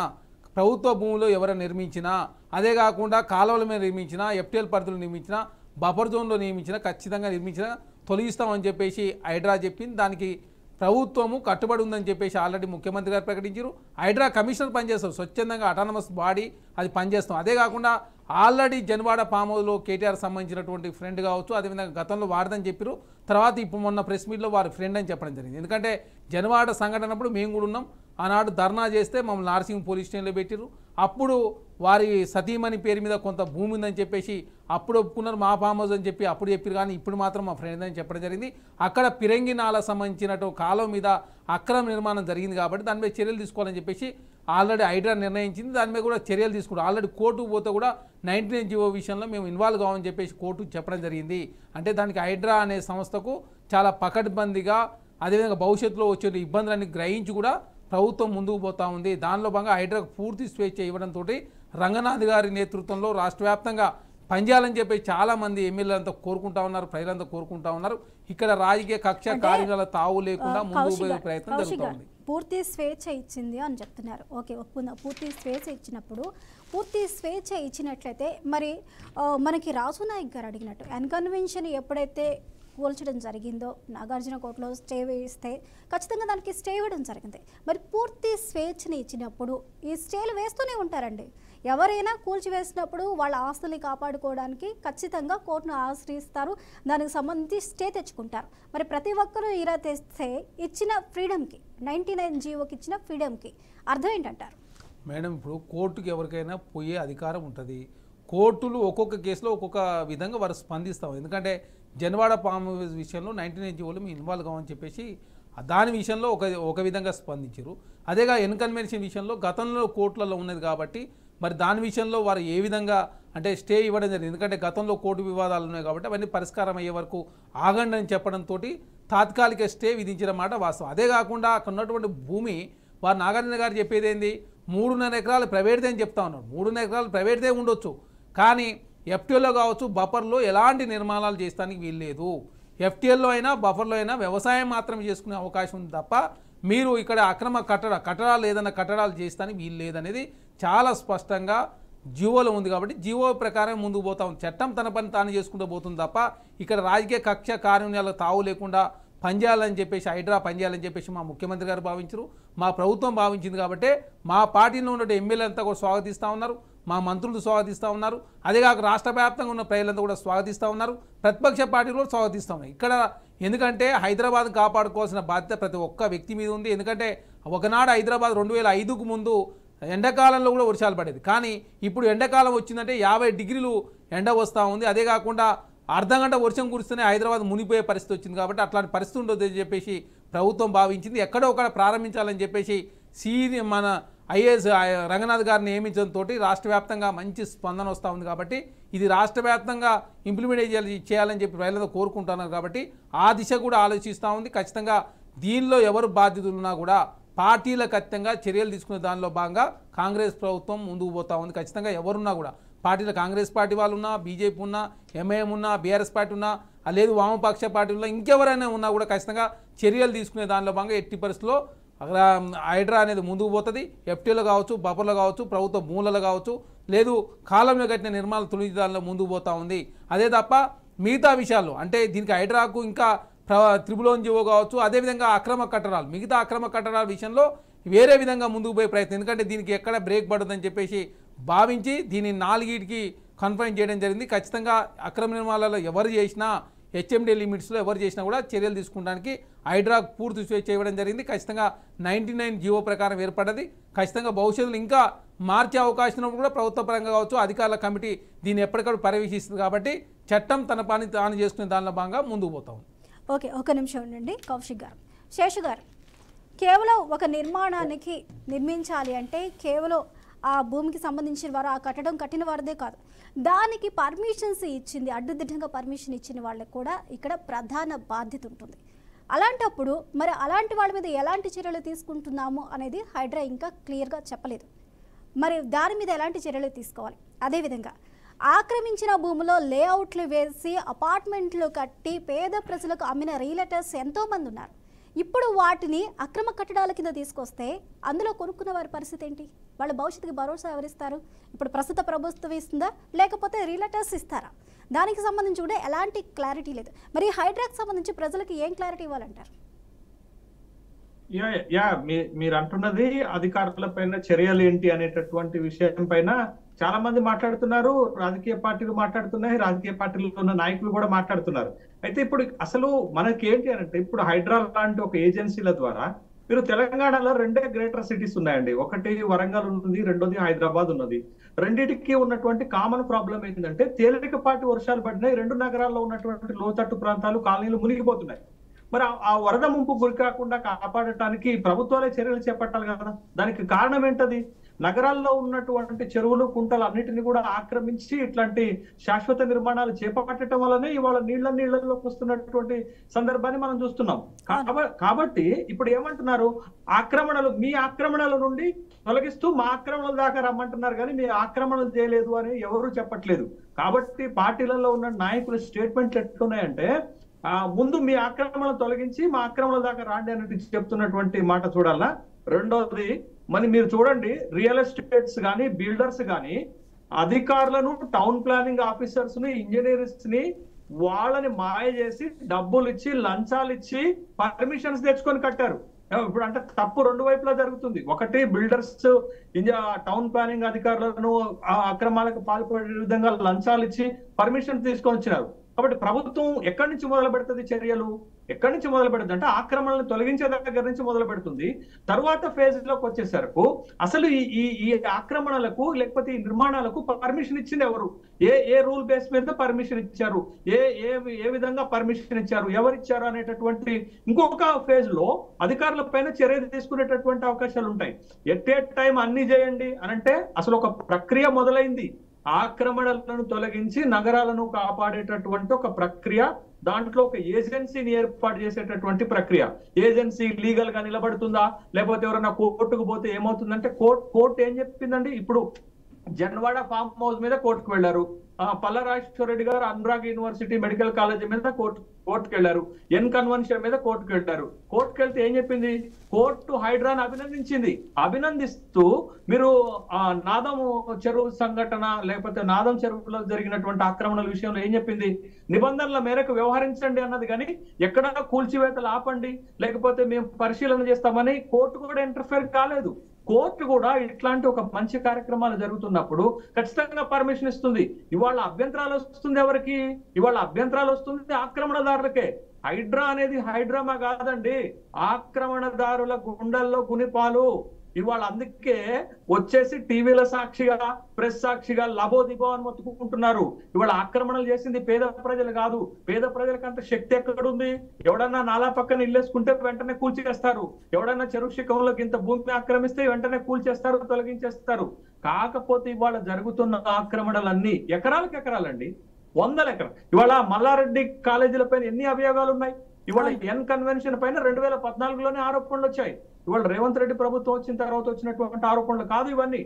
[SPEAKER 2] ప్రభుత్వ భూములు ఎవరైనా నిర్మించినా, అదే కాకుండా కాలువల మీద నిర్మించినా, FTL పరిధిలో నిర్మించినా, బఫర్ జోన్లో నిర్మించినా, ఖచ్చితంగా నిర్మించినా తొలగిస్తామని చెప్పేసి హైడ్రా చెప్పింది. దానికి ప్రభుత్వము కట్టుబడి ఉందని చెప్పేసి ఆల్రెడీ ముఖ్యమంత్రి గారు ప్రకటించారు. హైడ్రా కమిషనర్ పనిచేస్తారు, స్వచ్ఛందంగా అటానమస్ బాడీ అది పనిచేస్తాం. అదే కాకుండా ఆల్రెడీ జన్వాడ ఫామ్ హౌస్లో కేటీఆర్ సంబంధించినటువంటి ఫ్రెండ్ కావచ్చు, అదేవిధంగా గతంలో వాడదని చెప్పారు. తర్వాత ఇప్పుడు మొన్న ప్రెస్ మీట్లో వారి ఫ్రెండ్ అని చెప్పడం జరిగింది. ఎందుకంటే జన్వాడ సంఘటనప్పుడు మేము కూడా ఉన్నాం. ఆనాడు ధర్నా చేస్తే మమ్మల్ని నార్సింగ్ పోలీస్ స్టేషన్లో పెట్టారు. అప్పుడు వారి సతీమణి పేరు మీద కొంత భూమి ఉందని చెప్పేసి అప్పుడు ఒప్పుకున్నారు, మా ఫామ్ హౌస్ అని చెప్పి అప్పుడు చెప్పారు. కానీ ఇప్పుడు మాత్రం మా ఫ్రెండ్ అని చెప్పడం జరిగింది. అక్కడ పిరంగి నాల సంబంధించినట్టు కాలం మీద అక్రమ నిర్మాణం జరిగింది కాబట్టి దాని మీద చర్యలు తీసుకోవాలని చెప్పేసి ఆల్రెడీ హైడ్రా నిర్ణయించింది. దాని మీద కూడా చర్యలు తీసుకున్నారు. ఆల్రెడీ కోర్టుకు పోతే కూడా 99 జీవో విషయంలో మేము ఇన్వాల్వ్ కావని చెప్పేసి కోర్టుకు చెప్పడం జరిగింది. అంటే దానికి హైడ్రా అనే సంస్థకు చాలా పకడ్బందీగా, అదేవిధంగా భవిష్యత్తులో వచ్చే ఇబ్బందులన్నీ గ్రహించి కూడా ప్రభుత్వం ముందుకు పోతూ ఉంది. దానిలో భాగంగా హైడ్రాకు పూర్తి స్వేచ్ఛ ఇవ్వడంతో రంగనాథ్ గారి నేతృత్వంలో రాష్ట్ర వ్యాప్తంగా పనిచేయాలని చెప్పి చాలామంది ఎమ్మెల్యేలంతా కోరుకుంటా ఉన్నారు, ప్రజలంతా కోరుకుంటా ఉన్నారు. ఇక్కడ రాజకీయ కక్ష కార్యాల తావు లేకుండా ముందుకు పోయే ప్రయత్నం జరుగుతుంది.
[SPEAKER 1] పూర్తి స్వేచ్ఛ ఇచ్చింది అని చెప్తున్నారు. ఓకే, ఒప్పుకుందాం. పూర్తి స్వేచ్ఛ ఇచ్చినప్పుడు, పూర్తి స్వేచ్ఛ ఇచ్చినట్లయితే మరి మనకి రాజు నాయక్ గారు అడిగినట్టు అన్కన్వెన్షన్ ఎప్పుడైతే కూల్చడం జరిగిందో నాగార్జున కోర్టులో స్టే వేస్తే ఖచ్చితంగా దానికి స్టే ఇవ్వడం జరిగింది. మరి పూర్తి స్వేచ్ఛని ఇచ్చినప్పుడు ఈ స్టేలు వేస్తూనే ఉంటారండి. ఎవరైనా కూల్చివేసినప్పుడు వాళ్ళ ఆస్తుల్ని కాపాడుకోవడానికి ఖచ్చితంగా కోర్టును ఆశ్రయిస్తారు, దానికి సంబంధించి స్టే తెచ్చుకుంటారు. మరి ప్రతి ఒక్కరూ ఇలా తెస్తే ఇచ్చిన ఫ్రీడమ్కి, 99 జీవోకి ఇచ్చిన ఫ్రీడమ్కి అర్థం ఏంటంటారు?
[SPEAKER 2] మేడం, ఇప్పుడు కోర్టుకి ఎవరికైనా పోయే అధికారం ఉంటుంది. కోర్టులు ఒక్కొక్క కేసులో ఒక్కొక్క విధంగా వారు స్పందిస్తాం. ఎందుకంటే జన్వాడ ఫామ్ విషయంలో 99 జీవోలు మేము ఇన్వాల్వ్ కావని చెప్పేసి దాని విషయంలో ఒక విధంగా స్పందించారు. అదేగా ఎన్కన్వెన్షన్ విషయంలో గతంలో కోర్టులలో ఉన్నది కాబట్టి మరి దాని విషయంలో వారు ఏ విధంగా అంటే స్టే ఇవ్వడం జరిగింది. ఎందుకంటే గతంలో కోర్టు వివాదాలు ఉన్నాయి కాబట్టి అవన్నీ పరిష్కారం అయ్యే వరకు ఆగండి అని చెప్పడంతో తాత్కాలిక స్టే విధించిన మాట వాస్తవం. అదే కాకుండా అక్కడ ఉన్నటువంటి భూమి వారు నాగార్జున గారు చెప్పేది ఏంది, 3.5 ఎకరాలు ప్రైవేట్దే అని చెప్తా ఉన్నారు. 3.5 ఎకరాలు ప్రైవేట్దే ఉండొచ్చు, కానీ ఎఫ్టీఎల్లో కావచ్చు బఫర్లో ఎలాంటి నిర్మాణాలు చేయడానికి వీల్లేదు. ఎఫ్టీఎల్లో అయినా బఫర్లో అయినా వ్యవసాయం మాత్రమే చేసుకునే అవకాశం ఉంది తప్ప మీరు ఇక్కడ అక్రమ కట్టడాలు ఏదైనా కట్టడాలు చేయడానికి వీలు లేదనేది చాలా స్పష్టంగా జీవోలో ఉంది. కాబట్టి జీవో ప్రకారం ముందుకు పోతా ఉంది. చట్టం తన పని తాను చేసుకుంటూ పోతుంది తప్ప ఇక్కడ రాజకీయ కక్ష కార్యాలకు తావు లేకుండా పనిచేయాలని చెప్పేసి హైడ్రా పనిచేయాలని చెప్పేసి మా ముఖ్యమంత్రి గారు భావించరు, మా ప్రభుత్వం భావించింది. కాబట్టి మా పార్టీలో ఉన్న ఎమ్మెల్యే అంతా కూడా స్వాగతిస్తూ ఉన్నారు, మా మంత్రులు స్వాగతిస్తూ ఉన్నారు, అదేగాక రాష్ట్ర వ్యాప్తంగా ఉన్న ప్రజలంతా కూడా స్వాగతిస్తూ ఉన్నారు, ప్రతిపక్ష పార్టీలు కూడా స్వాగతిస్తూ ఉన్నాయి. ఇక్కడ ఎందుకంటే హైదరాబాద్ కాపాడుకోవాల్సిన బాధ్యత ప్రతి ఒక్క వ్యక్తి మీద ఉంది. ఎందుకంటే ఒకనాడు హైదరాబాద్ 2005కు ముందు ఎండాకాలంలో కూడా వర్షాలు పడేది, కానీ ఇప్పుడు ఎండాకాలం వచ్చిందంటే 50 డిగ్రీలు ఎండ వస్తూ ఉంది. అదే కాకుండా అర్ధగంట వర్షం కురిస్తేనే హైదరాబాద్ మునిగిపోయే పరిస్థితి వచ్చింది. కాబట్టి అట్లాంటి పరిస్థితి ఉండొద్దని చెప్పేసి ప్రభుత్వం భావించింది. ఎక్కడో ఒకడ ప్రారంభించాలని చెప్పేసి మన ఐఏఎస్ రంగనాథ్ గారిని నియమించడంతో రాష్ట్ర వ్యాప్తంగా మంచి స్పందన వస్తూ ఉంది. కాబట్టి ఇది రాష్ట్ర వ్యాప్తంగా ఇంప్లిమెంట్ చేయాలని చెప్పి ప్రజలతో కోరుకుంటున్నారు. కాబట్టి ఆ దిశ కూడా ఆలోచిస్తూ ఉంది. ఖచ్చితంగా దీనిలో ఎవరు బాధ్యతలున్నా కూడా పార్టీలకు ఖచ్చితంగా చర్యలు తీసుకునే దానిలో భాగంగా కాంగ్రెస్ ప్రభుత్వం ముందుకు పోతూ ఉంది. ఖచ్చితంగా ఎవరున్నా కూడా పార్టీలో కాంగ్రెస్ పార్టీ వాళ్ళు ఉన్నా, బీజేపీ ఉన్నా, ఎంఐఎం ఉన్నా, బీఆర్ఎస్ పార్టీ ఉన్నా, లేదు వామపక్ష పార్టీలో ఇంకెవరైనా ఉన్నా కూడా ఖచ్చితంగా చర్యలు తీసుకునే దానిలో భాగంగా ఎట్టి పరిస్థితుల్లో హైడ్రా అనేది ముందుకు పోతుంది. ఎఫ్టీలో కావచ్చు, బఫర్లో కావచ్చు, ప్రభుత్వ భూములలో కావచ్చు, లేదు కాలంలో కట్టిన నిర్మాణాలు తొలగించే దానిలో ముందుకు పోతూ ఉంది. అదే తప్ప మిగతా విషయాల్లో అంటే దీనికి హైడ్రాకు ఇంకా త్రిబులోన్ జీవో కావచ్చు, అదేవిధంగా అక్రమ కట్టడాలు, మిగతా అక్రమ కట్టడాల విషయంలో వేరే విధంగా ముందుకు పోయే ప్రయత్నం, ఎందుకంటే దీనికి ఎక్కడ బ్రేక్ పడదని చెప్పేసి భావించి దీన్ని 4కి కన్ఫైన్ చేయడం జరిగింది. ఖచ్చితంగా అక్రమ నిర్మాణాలలో ఎవరు చేసినా హెచ్ఎండి లిమిట్స్లో ఎవరు చేసినా కూడా చర్యలు తీసుకోవడానికి హైడ్రా పూర్తి స్వేచ్ఛ ఇవ్వడం జరిగింది. ఖచ్చితంగా 99 జీవో ప్రకారం ఏర్పడ్డది. ఖచ్చితంగా భవిష్యత్తులో ఇంకా మార్చే అవకాశం ఉన్నప్పుడు కూడా ప్రభుత్వ పరంగా కావచ్చు, అధికారుల కమిటీ దీన్ని ఎప్పటికప్పుడు పర్యవేక్షిస్తుంది. కాబట్టి చట్టం తన పని తాను చేసుకునే దానిలో భాగంగా ముందుకు పోతాం.
[SPEAKER 1] ఓకే, ఒక నిమిషం ఉండండి కౌశిక్ గారు. శేషు గారు, కేవలం ఒక నిర్మాణానికి నిర్మించాలి అంటే కేవలం ఆ భూమికి సంబంధించిన వారు ఆ కట్టడం కట్టిన వారిదే కాదు, దానికి పర్మిషన్స్ ఇచ్చింది, అడ్డుదిడ్డంగా పర్మిషన్ ఇచ్చిన వాళ్ళకి కూడా ఇక్కడ ప్రధాన బాధ్యత ఉంటుంది. అలాంటప్పుడు మరి అలాంటి వాళ్ళ మీద ఎలాంటి చర్యలు తీసుకుంటున్నాము అనేది హైడ్రా ఇంకా క్లియర్గా చెప్పలేదు. మరి దాని మీద ఎలాంటి చర్యలు తీసుకోవాలి? అదేవిధంగా ఆక్రమించిన భూమిలో లేఅవుట్లు వేసి అపార్ట్మెంట్లు కట్టి పేద ప్రజలకు అమ్మిన రియల్టర్స్ ఎంతోమంది ఉన్నారు. ఇప్పుడు వాటిని అక్రమ కట్టడాల కింద తీసుకొస్తే అందులో కొనుక్కున్న వారి పరిస్థితి ఏంటి? వాళ్ళ భవిష్యత్తుకి భరోసా ఎవరిస్తారు? ఇప్పుడు ప్రస్తుత ప్రభుత్వం ఇస్తుందా లేకపోతే రియల్టర్స్ ఇస్తారా? దానికి సంబంధించి కూడా ఎలాంటి క్లారిటీ లేదు. మరి హైడ్రాకి సంబంధించి ప్రజలకు ఏం క్లారిటీ ఇవ్వాలంటారు?
[SPEAKER 4] మీరు అంటున్నది అధికారుల పైన చర్యలు ఏంటి అనేటటువంటి విషయం పైన చాలా మంది మాట్లాడుతున్నారు, రాజకీయ పార్టీలు మాట్లాడుతున్నాయి, రాజకీయ పార్టీలో ఉన్న నాయకులు కూడా మాట్లాడుతున్నారు. అయితే ఇప్పుడు అసలు మనకి ఏంటి అంటే ఇప్పుడు హైడ్రా లాంటి ఒక ఏజెన్సీల ద్వారా మీరు తెలంగాణలో 2 గ్రేటర్ సిటీస్ ఉన్నాయండి. ఒకటి వరంగల్ ఉంది, రెండోది హైదరాబాద్ ఉన్నది. రెండింటికి ఉన్నటువంటి కామన్ ప్రాబ్లం ఏంటంటే తేలికపాటి వర్షాలు పడినాయి, 2 నగరాల్లో ఉన్నటువంటి లోతట్టు ప్రాంతాలు కాలనీలు మునిగిపోతున్నాయి. మరి ఆ వరద ముంపు గురి కాకుండా కాపాడటానికి ప్రభుత్వాలే చర్యలు చేపట్టాలి కదా. దానికి కారణం ఏంటది? నగరాల్లో ఉన్నటువంటి చెరువులు కుంటలు అన్నిటిని కూడా ఆక్రమించి ఇట్లాంటి శాశ్వత నిర్మాణాలు చేపట్టడం వల్లనే ఇవాళ నీళ్ళలోకి వస్తున్నటువంటి సందర్భాన్ని మనం చూస్తున్నాం. కాబట్టి ఇప్పుడు ఏమంటున్నారు, మీ ఆక్రమణల నుండి తొలగిస్తూ మా ఆక్రమణల దాకా రమ్మంటున్నారు, కానీ మీ ఆక్రమణలు చేయలేదు అని ఎవరు చెప్పట్లేదు. కాబట్టి పార్టీలలో ఉన్న నాయకుల స్టేట్మెంట్లు ఎట్లున్నాయంటే ముందు మీ ఆక్రమణ తొలగించి మా ఆక్రమణ దాకా రాండి అన్నట్టు చెప్తున్నటువంటి మాట చూడాలా. రెండోది మరి మీరు చూడండి, రియల్ ఎస్టేట్స్ కానీ బిల్డర్స్ కానీ అధికారులను, టౌన్ ప్లానింగ్ ఆఫీసర్స్ ని, ఇంజనీర్స్ ని వాళ్ళని మాయ చేసి డబ్బులు ఇచ్చి లంచాలు ఇచ్చి పర్మిషన్స్ తెచ్చుకొని కట్టారు. ఇప్పుడు అంటే తప్పు 2 వైపులా జరుగుతుంది. ఒకటి బిల్డర్స్ టౌన్ ప్లానింగ్ అధికారులను అక్రమాలకు పాల్పడే విధంగా లంచాలు ఇచ్చి పర్మిషన్ తీసుకొని వచ్చినారు. కాబట్టి ప్రభుత్వం ఎక్కడి నుంచి మొదలు పెడుతుంది చర్యలు? ఎక్కడి నుంచి మొదలు పెడుతుంది అంటే ఆక్రమణలను తొలగించే దగ్గర నుంచి మొదలు పెడుతుంది. తర్వాత ఫేజ్ లోకి వచ్చేసరికి అసలు ఈ ఆక్రమణలకు లేకపోతే ఈ నిర్మాణాలకు పర్మిషన్ ఇచ్చింది ఎవరు? ఏ రూల్ బేస్ మీద పర్మిషన్ ఇచ్చారు? ఏ విధంగా పర్మిషన్ ఇచ్చారు? ఎవరు ఇచ్చారు అనేటటువంటి ఇంకొక ఫేజ్ లో అధికారుల పైన చర్యలు తీసుకునేటటువంటి అవకాశాలు ఉంటాయి. ఎట్ ఏ టైం అన్ని చేయండి అనంటే అసలు ఒక ప్రక్రియ మొదలైంది. ఆక్రమణలను తొలగించి నగరాలను కాపాడేటటువంటి ఒక ప్రక్రియ, దాంట్లో ఒక ఏజెన్సీని ఏర్పాటు చేసేటటువంటి ప్రక్రియ. ఏజెన్సీ లీగల్ గా నిలబడుతుందా, లేకపోతే ఎవరైనా కోర్టుకు పోతే ఏమవుతుందంటే కోర్టు ఏం చెప్పిందండి? ఇప్పుడు జన్వాడ ఫామ్ హౌస్ మీద కోర్టుకు వెళ్లారు, పల్లరాజేశ్వర రెడ్డి గారు అనురాగ్ యూనివర్సిటీ మెడికల్ కాలేజ్ మీద కోర్టుకు వెళ్లారు, ఎన్ కన్వెన్షన్ మీద కోర్టుకు వెళ్లారు. కోర్టుకు వెళ్తే ఏం చెప్పింది? కోర్టు హైడ్రాను అభినందించింది. అభినందిస్తూ మీరు నాదం చెరువు సంఘటన లేకపోతే నాదం చెరువులో జరిగినటువంటి ఆక్రమణల విషయంలో ఏం చెప్పింది? నిబంధనల మేరకు వ్యవహరించండి అన్నది, కానీ ఎక్కడ కూల్చివేతలు ఆపండి లేకపోతే మేము పరిశీలన చేస్తామని కోర్టు కూడా ఇంటర్ఫేర్ కాలేదు. కోర్టు కూడా ఇట్లాంటి ఒక మంచి కార్యక్రమాలు జరుగుతున్నప్పుడు ఖచ్చితంగా పర్మిషన్ ఇస్తుంది. ఇవాళ అభ్యంతరాలు వస్తుంది ఎవరికి? ఇవాళ అభ్యంతరాలు వస్తుంది ఆక్రమణదారులకే. హైడ్రా అనేది హైడ్రామా కాదండి, ఆక్రమణదారుల గుండెల్లో గునిపాలు. ఇవాళ అందుకే వచ్చేసి టీవీల సాక్షిగా ప్రెస్ సాక్షిగా లబోదిబో అని మొత్తుకుంటున్నారు. ఇవాళ ఆక్రమణలు చేసింది పేద ప్రజలు కాదు. పేద ప్రజలకు అంత శక్తి ఎక్కడుంది? ఎవడన్నా నాలా పక్కన ఇల్లేసుకుంటే వెంటనే కూల్చేస్తారు. ఎవడన్నా చెరువు శిఖంలోకి ఇంత భూమి ఆక్రమిస్తే వెంటనే కూల్చేస్తారు, తొలగించేస్తారు. కాకపోతే ఇవాళ జరుగుతున్న ఆక్రమణలన్నీ ఎకరాలకు ఎకరాలండి, 100 ఎకరాలు. ఇవాళ మల్లారెడ్డి కాలేజీల పైన ఎన్ని అభియోగాలు ఉన్నాయి? ఇవాళ ఎన్ కన్వెన్షన్ పైన 2014లోనే ఆరోపణలు వచ్చాయి. ఇవాళ రేవంత్ రెడ్డి ప్రభుత్వం వచ్చిన తర్వాత వచ్చినటువంటి ఆరోపణలు కాదు ఇవన్నీ.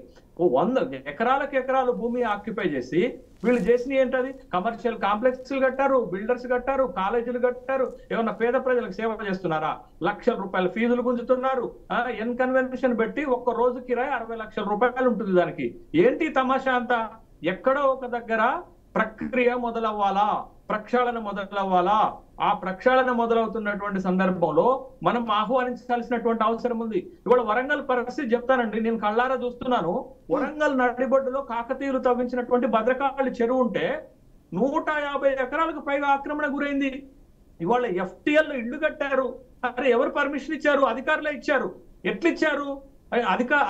[SPEAKER 4] 100 ఎకరాలకు ఎకరాలు భూమి ఆక్యుపై చేసి వీళ్ళు చేసిన ఏంటది? కమర్షియల్ కాంప్లెక్స్లు కట్టారు, బిల్డర్స్ కట్టారు, కాలేజీలు కట్టారు. ఏమన్నా పేద ప్రజలకు సేవ చేస్తున్నారా? లక్షల రూపాయల ఫీజులు గుంజుతున్నారు. ఎన్ కన్వెన్షన్ పెట్టి ఒక్క రోజు కిరాయి 60 లక్షల రూపాయలు ఉంటుంది దానికి. ఏంటి తమాషా అంతా? ఎక్కడో ఒక దగ్గర ప్రక్రియ మొదలవ్వాలా, ప్రక్షాళన మొదలవ్వాలా. ఆ ప్రక్షాళన మొదలవుతున్నటువంటి సందర్భంలో మనం ఆహ్వానించాల్సినటువంటి అవసరం ఉంది. ఇవాళ వరంగల్ పరిస్థితి చెప్తానండి, నేను కళ్ళారా చూస్తున్నాను. వరంగల్ నడిబొడ్డులో కాకతీయులు తవ్వించినటువంటి భద్రకాళి చెరువు ఉంటే 150 ఎకరాలకు పైగా ఆక్రమణ గురైంది. ఇవాళ FTL ఇళ్లు కట్టారు. అరే ఎవరు పర్మిషన్ ఇచ్చారు? అధికారులే ఇచ్చారు. ఎట్లిచ్చారు?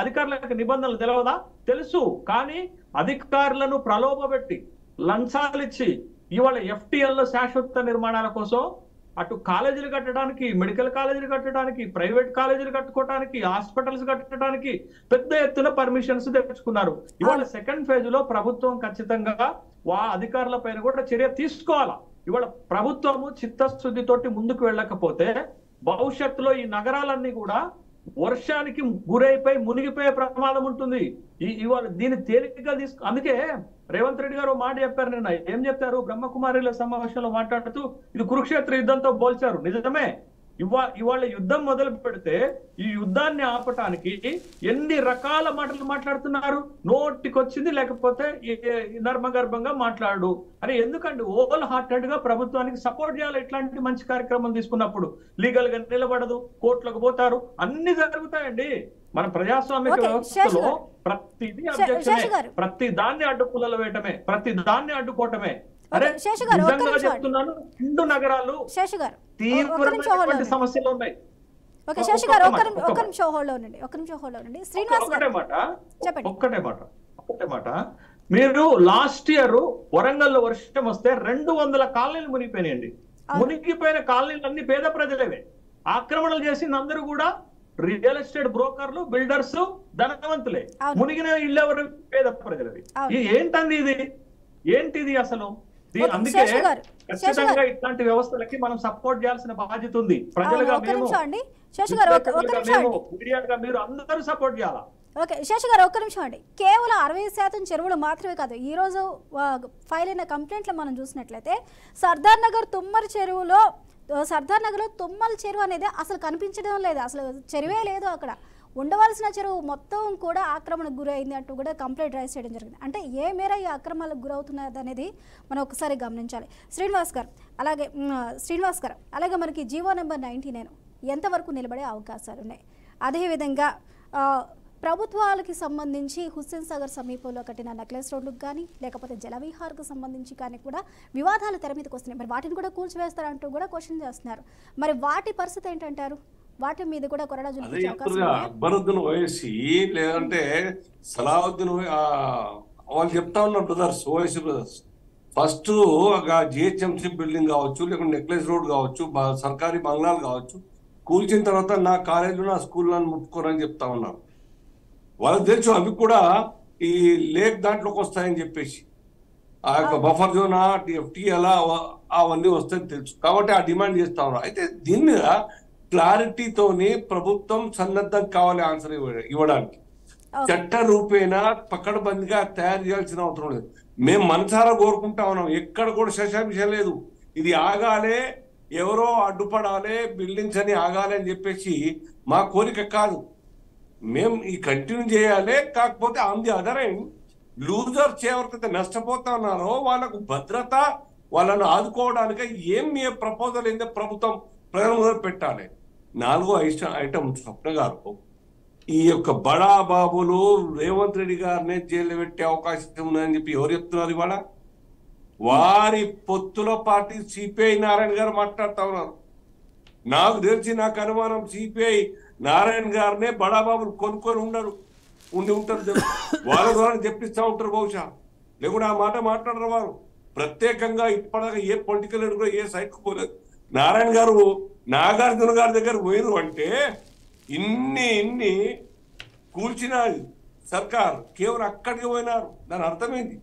[SPEAKER 4] అధికారులకు నిబంధనలు తెలవదా? తెలుసు. కానీ అధికారులను ప్రలోభపెట్టి లంచాలు ఇచ్చి ఇవాళ FTL శాశ్వత నిర్మాణాల కోసం అటు కాలేజీలు కట్టడానికి, మెడికల్ కాలేజీలు కట్టడానికి, ప్రైవేట్ కాలేజీలు కట్టుకోవడానికి, హాస్పిటల్స్ కట్టడానికి పెద్ద ఎత్తున పర్మిషన్స్ తెచ్చుకున్నారు. ఇవాళ సెకండ్ ఫేజ్ లో ప్రభుత్వం ఖచ్చితంగా అధికారుల పైన కూడా చర్య తీసుకోవాలా. ఇవాళ ప్రభుత్వము చిత్తశుద్ధితోటి ముందుకు వెళ్ళకపోతే భవిష్యత్తులో ఈ నగరాలన్నీ కూడా వర్షానికి గురైపోయి మునిగిపోయే ప్రమాదం ఉంటుంది. ఇవాళ దీన్ని తేలికగా అందుకే రేవంత్ రెడ్డి గారు మాట చెప్పారు. నిన్న ఏం చెప్తారు? బ్రహ్మకుమారిల సమావేశంలో మాట్లాడుతూ ఇది కురుక్షేత్ర యుద్ధంతో పోల్చారు. నిజమే. ఇవాళ యుద్ధం మొదలు పెడితే ఈ యుద్ధాన్ని ఆపటానికి ఎన్ని రకాల మాటలు మాట్లాడుతున్నారు. నోటికొచ్చింది లేకపోతే నర్మగర్భంగా మాట్లాడు అని. ఎందుకంటే ఓవల్ హార్టెడ్ గా ప్రభుత్వానికి సపోర్ట్ చేయాలి. ఇట్లాంటి మంచి కార్యక్రమం తీసుకున్నప్పుడు లీగల్ గా నిలబడదు, కోర్టులకు పోతారు, అన్ని జరుగుతాయండి. మన ప్రజాస్వామిక వ్యవస్థలో ప్రతిదీ అబ్జెక్షనే, ప్రతి దాన్ని అడ్డుపుల్లలు వేయటమే, ప్రతి దాన్ని అడ్డుకోవటమే. అరే నిజంగా చెప్తున్నాను, 2 నగరాలు తీవ్రమైనటువంటి సమస్యలు ఉన్నాయి. ఒక్కటే మాట మీరు లాస్ట్ ఇయర్ వరంగల్ లో వర్షం వస్తే 200 కాలనీలు మునిగిపోయినాయండి. మునిగిపోయిన కాలనీలన్నీ పేద ప్రజలేవే. ఆక్రమణలు చేసింది అందరూ కూడా రియల్ ఎస్టేట్ బ్రోకర్లు, బిల్డర్స్, ధనవంతులే. మునిగిన ఇల్లు ఎవరు? పేద ప్రజలవి. ఏంటిది అసలు? అందుకే ఖచ్చితంగా ఇట్లాంటి వ్యవస్థలకి మనం సపోర్ట్ చేయాల్సిన బాధ్యత ఉంది. ప్రజలుగా మీడియాగా మీరు అందరూ సపోర్ట్ చేయాలా.
[SPEAKER 1] ఓకే శేష గారు ఒక్క నిమిషం అండి. కేవలం 60% చెరువులు మాత్రమే కాదు, ఈ రోజు ఫైల్ అయిన కంప్లైంట్లు మనం చూసినట్లయితే సర్దార్ నగర్ లో తుమ్మల చెరువు అనేది అసలు కనిపించడం లేదు. అసలు చెరువే లేదు అక్కడ. ఉండవలసిన చెరువు మొత్తం కూడా ఆక్రమణకు గురైంది అంటూ కూడా కంప్లైంట్ రైజ్ చేయడం జరిగింది. అంటే ఏ మేర ఈ ఆక్రమణలకు గురవుతున్నది అనేది మనం ఒకసారి గమనించాలి. శ్రీనివాస్ గారు అలాగే మనకి జీవో నెంబర్ 99 ఎంతవరకు నిలబడే అవకాశాలు ఉన్నాయి? అదేవిధంగా ప్రభుత్వాలకి సంబంధించి హుస్సేన్ సాగర్ సమీపంలో కట్టిన నెక్లెస్ రోడ్లకు కానీ లేకపోతే జలవిహార్కు సంబంధించి కానీ కూడా వివాదాలు తెర మీదకి వస్తున్నాయి. మరి వాటిని కూడా కూల్చివేస్తారంటూ కూడా క్వశ్చన్ చేస్తున్నారు. మరి వాటి పరిస్థితి ఏంటంటారు? వాటి మీద కూడా కొరడా చూపించే అవకాశం ఉందా?
[SPEAKER 5] అక్బరుద్దీన్ ఓవైసీ లేదంటే సలావుద్దీన్ వాళ్ళు చెప్తా ఉన్నారు brothers, Owaisi brothers, first GHMC building కావచ్చు, లేకుంటే నెక్లెస్ రోడ్ కావచ్చు, సర్కారీ బంగ్లాలు కావచ్చు, కూల్చిన తర్వాత నా కాలేజీలో నా స్కూల్లో ముట్టుకోరని చెప్తా ఉన్నారు. వాళ్ళకి తెలుసు అవి కూడా ఈ లేక్ దాంట్లోకి వస్తాయని చెప్పేసి, ఆ యొక్క బఫర్ జోన్ టీ అలా అవన్నీ వస్తాయని తెలుసు. కాబట్టి ఆ డిమాండ్ చేస్తా ఉన్నారు. అయితే దీని మీద క్లారిటీతోని ప్రభుత్వం సన్నద్ధం కావాలి ఆన్సర్ ఇవ్వడానికి. చట్ట రూపేణ పకడ్బందీగా తయారు చేయాల్సిన అవసరం లేదు. మేము మనసారా కోరుకుంటా ఉన్నాం, ఎక్కడ కూడా శశాభిష లేదు. ఇది ఆగాలే, ఎవరో అడ్డుపడాలి, బిల్డింగ్స్ అని ఆగాలి అని చెప్పేసి మా కోరిక కాదు. మేము ఈ కంటిన్యూ చేయాలి. కాకపోతే on the other end losers ఎవరికైతే నష్టపోతా ఉన్నారో వాళ్ళకు భద్రత, వాళ్ళను ఆదుకోవడానికి ఏం మీ ప్రపోజల్ ఏందో ప్రభుత్వం ప్రజల మొదలు పెట్టాలి. 4వ ఐటమ్ స్వప్న గారు, ఈ యొక్క బడా బాబులు రేవంత్ రెడ్డి గారిని జైలు పెట్టే అవకాశం ఉందని చెప్పి ఎవరు చెప్తున్నారు? ఇవాళ వారి పొత్తుల పార్టీ సిపిఐ నారాయణ గారు మాట్లాడుతూ ఉన్నారు. నాకు తెలిసి నాకు అనుమానం సిపిఐ నారాయణ గారినే బడాబాబులు కొనుక్కొని ఉండి ఉంటారు. వాళ్ళ ద్వారా చెప్పిస్తూ ఉంటారు బహుశా, లేకుండా ఆ మాట మాట్లాడరు వారు. ప్రత్యేకంగా ఇప్పటిదాకా ఏ పొలిటికల్ లీడర్ కూడా ఏ సైడ్కు పోలేదు. నారాయణ గారు నాగార్జున గారి దగ్గర పోయిరు అంటే ఇన్ని కూల్చిన సర్కార్ కేవలం అక్కడికి పోయినారు. దాని అర్థమైంది,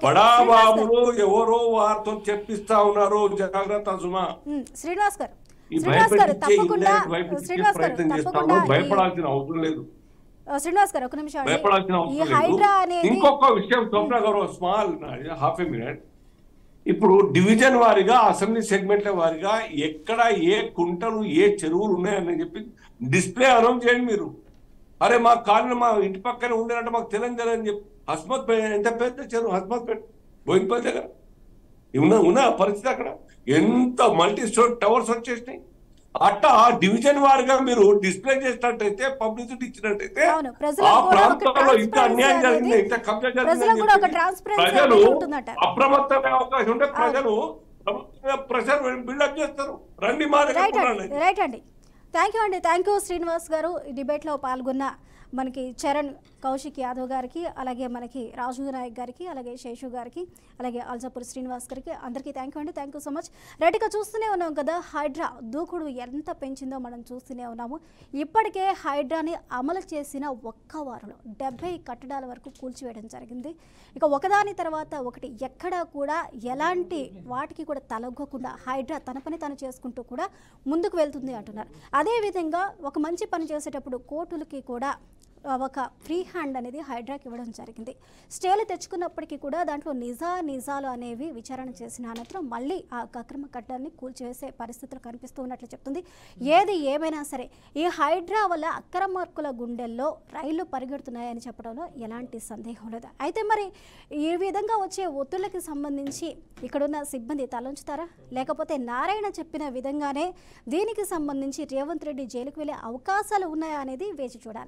[SPEAKER 5] బడాబాబులు ఎవరో వారితో చెప్పిస్తా ఉన్నారు. జాగ్రత్త సుమా.
[SPEAKER 1] శ్రీనివాస్ గారు,
[SPEAKER 5] ప్రయత్నం చేస్తాను. భయపడాల్సిన అవసరం లేదు.
[SPEAKER 1] శ్రీనివాస్ గారు, ఒక నిమిషం.
[SPEAKER 5] భయపడాల్సిన అవసరం లేదు. ఇంకొక విషయం స్వప్న గారు, స్మాల్ హాఫ్ ఏ మినిట్. ఇప్పుడు డివిజన్ వారిగా, అసెంబ్లీ సెగ్మెంట్ల వారిగా ఎక్కడ ఏ కుంటలు ఏ చెరువులు ఉన్నాయని చెప్పి డిస్ప్లే అనౌన్స్ చేయండి మీరు. అరే మా కాలనీ మా ఇంటి పక్కనే ఉండేనంటే మాకు తెలియని చెప్పి. హస్మత్ పేట ఎంత పెద్ద చెరువు, హస్మత్ పేట బోయినపల్లి దగ్గర ఉన్న పరిస్థితి అక్కడ ఎంత మల్టీ స్టోరీ టవర్స్ వచ్చేసినాయి. అట్టా డివిజన్ వారిగా మీరు డిస్ప్లే చేసినట్టయితే, పబ్లిసిటీ ఇచ్చినట్టయితే ఆ ప్రాంతంలో ఇంత అన్యాయం జరిగింది, ఇంత కబ్జా జరిగింది, ప్రజలు అప్రమత్తమైన అవకాశం ఉంటే ప్రజలు ప్రెషర్ బిల్డప్ చేస్తారు. రండి మా దగ్గర.
[SPEAKER 1] రైట్ అండి, థ్యాంక్ యూ శ్రీనివాస్ గారు. ఈ డిబేట్లో పాల్గొన్న మనకి చరణ్ కౌశిక్ యాదవ్ గారికి, అలాగే మనకి రాజు నాయక్ గారికి, అలాగే శేషు గారికి, అలాగే అల్జాపూర్ శ్రీనివాస్ గారికి, అందరికీ థ్యాంక్ యూ సో మచ్. రైట్గా చూస్తూనే ఉన్నాం కదా, హైడ్రా దూకుడు ఎంత పెంచిందో మనం చూస్తూనే ఉన్నాము. ఇప్పటికే హైడ్రాని అమలు చేసిన ఒక్క వారంలో 70 కట్టడాల వరకు కూల్చివేయడం జరిగింది. ఇక ఒకదాని తర్వాత ఒకటి ఎక్కడా కూడా ఎలాంటి వాటికి కూడా తలొగ్గకుండా హైడ్రా తన పని తను చేసుకుంటూ కూడా ముందుకు వెళ్తుంది అంటున్నారు. అదేవిధంగా ఒక మంచి పని చేసేటప్పుడు కోర్టులకి కూడా ఒక ఫ్రీ హ్యాండ్ అనేది హైడ్రాకి ఇవ్వడం జరిగింది. స్టేలు తెచ్చుకున్నప్పటికీ కూడా దాంట్లో నిజాలు అనేవి విచారణ చేసిన అనంతరం మళ్ళీ ఆ అక్రమ కట్టడాన్ని కూల్చివేసే పరిస్థితులు కనిపిస్తూ ఉన్నట్లు చెప్తుంది. ఏది ఏమైనా సరే ఈ హైడ్రా వల్ల అక్రమార్కుల గుండెల్లో రైళ్లు పరిగెడుతున్నాయని చెప్పడంలో ఎలాంటి సందేహం లేదు. అయితే మరి ఈ విధంగా వచ్చే ఒత్తిళ్లకి సంబంధించి ఇక్కడున్న సిబ్బంది తలంచుతారా, లేకపోతే నారాయణ చెప్పిన విధంగానే దీనికి సంబంధించి రేవంత్ రెడ్డి జైలుకు వెళ్ళే అవకాశాలు ఉన్నాయా అనేది వేచి చూడాలి.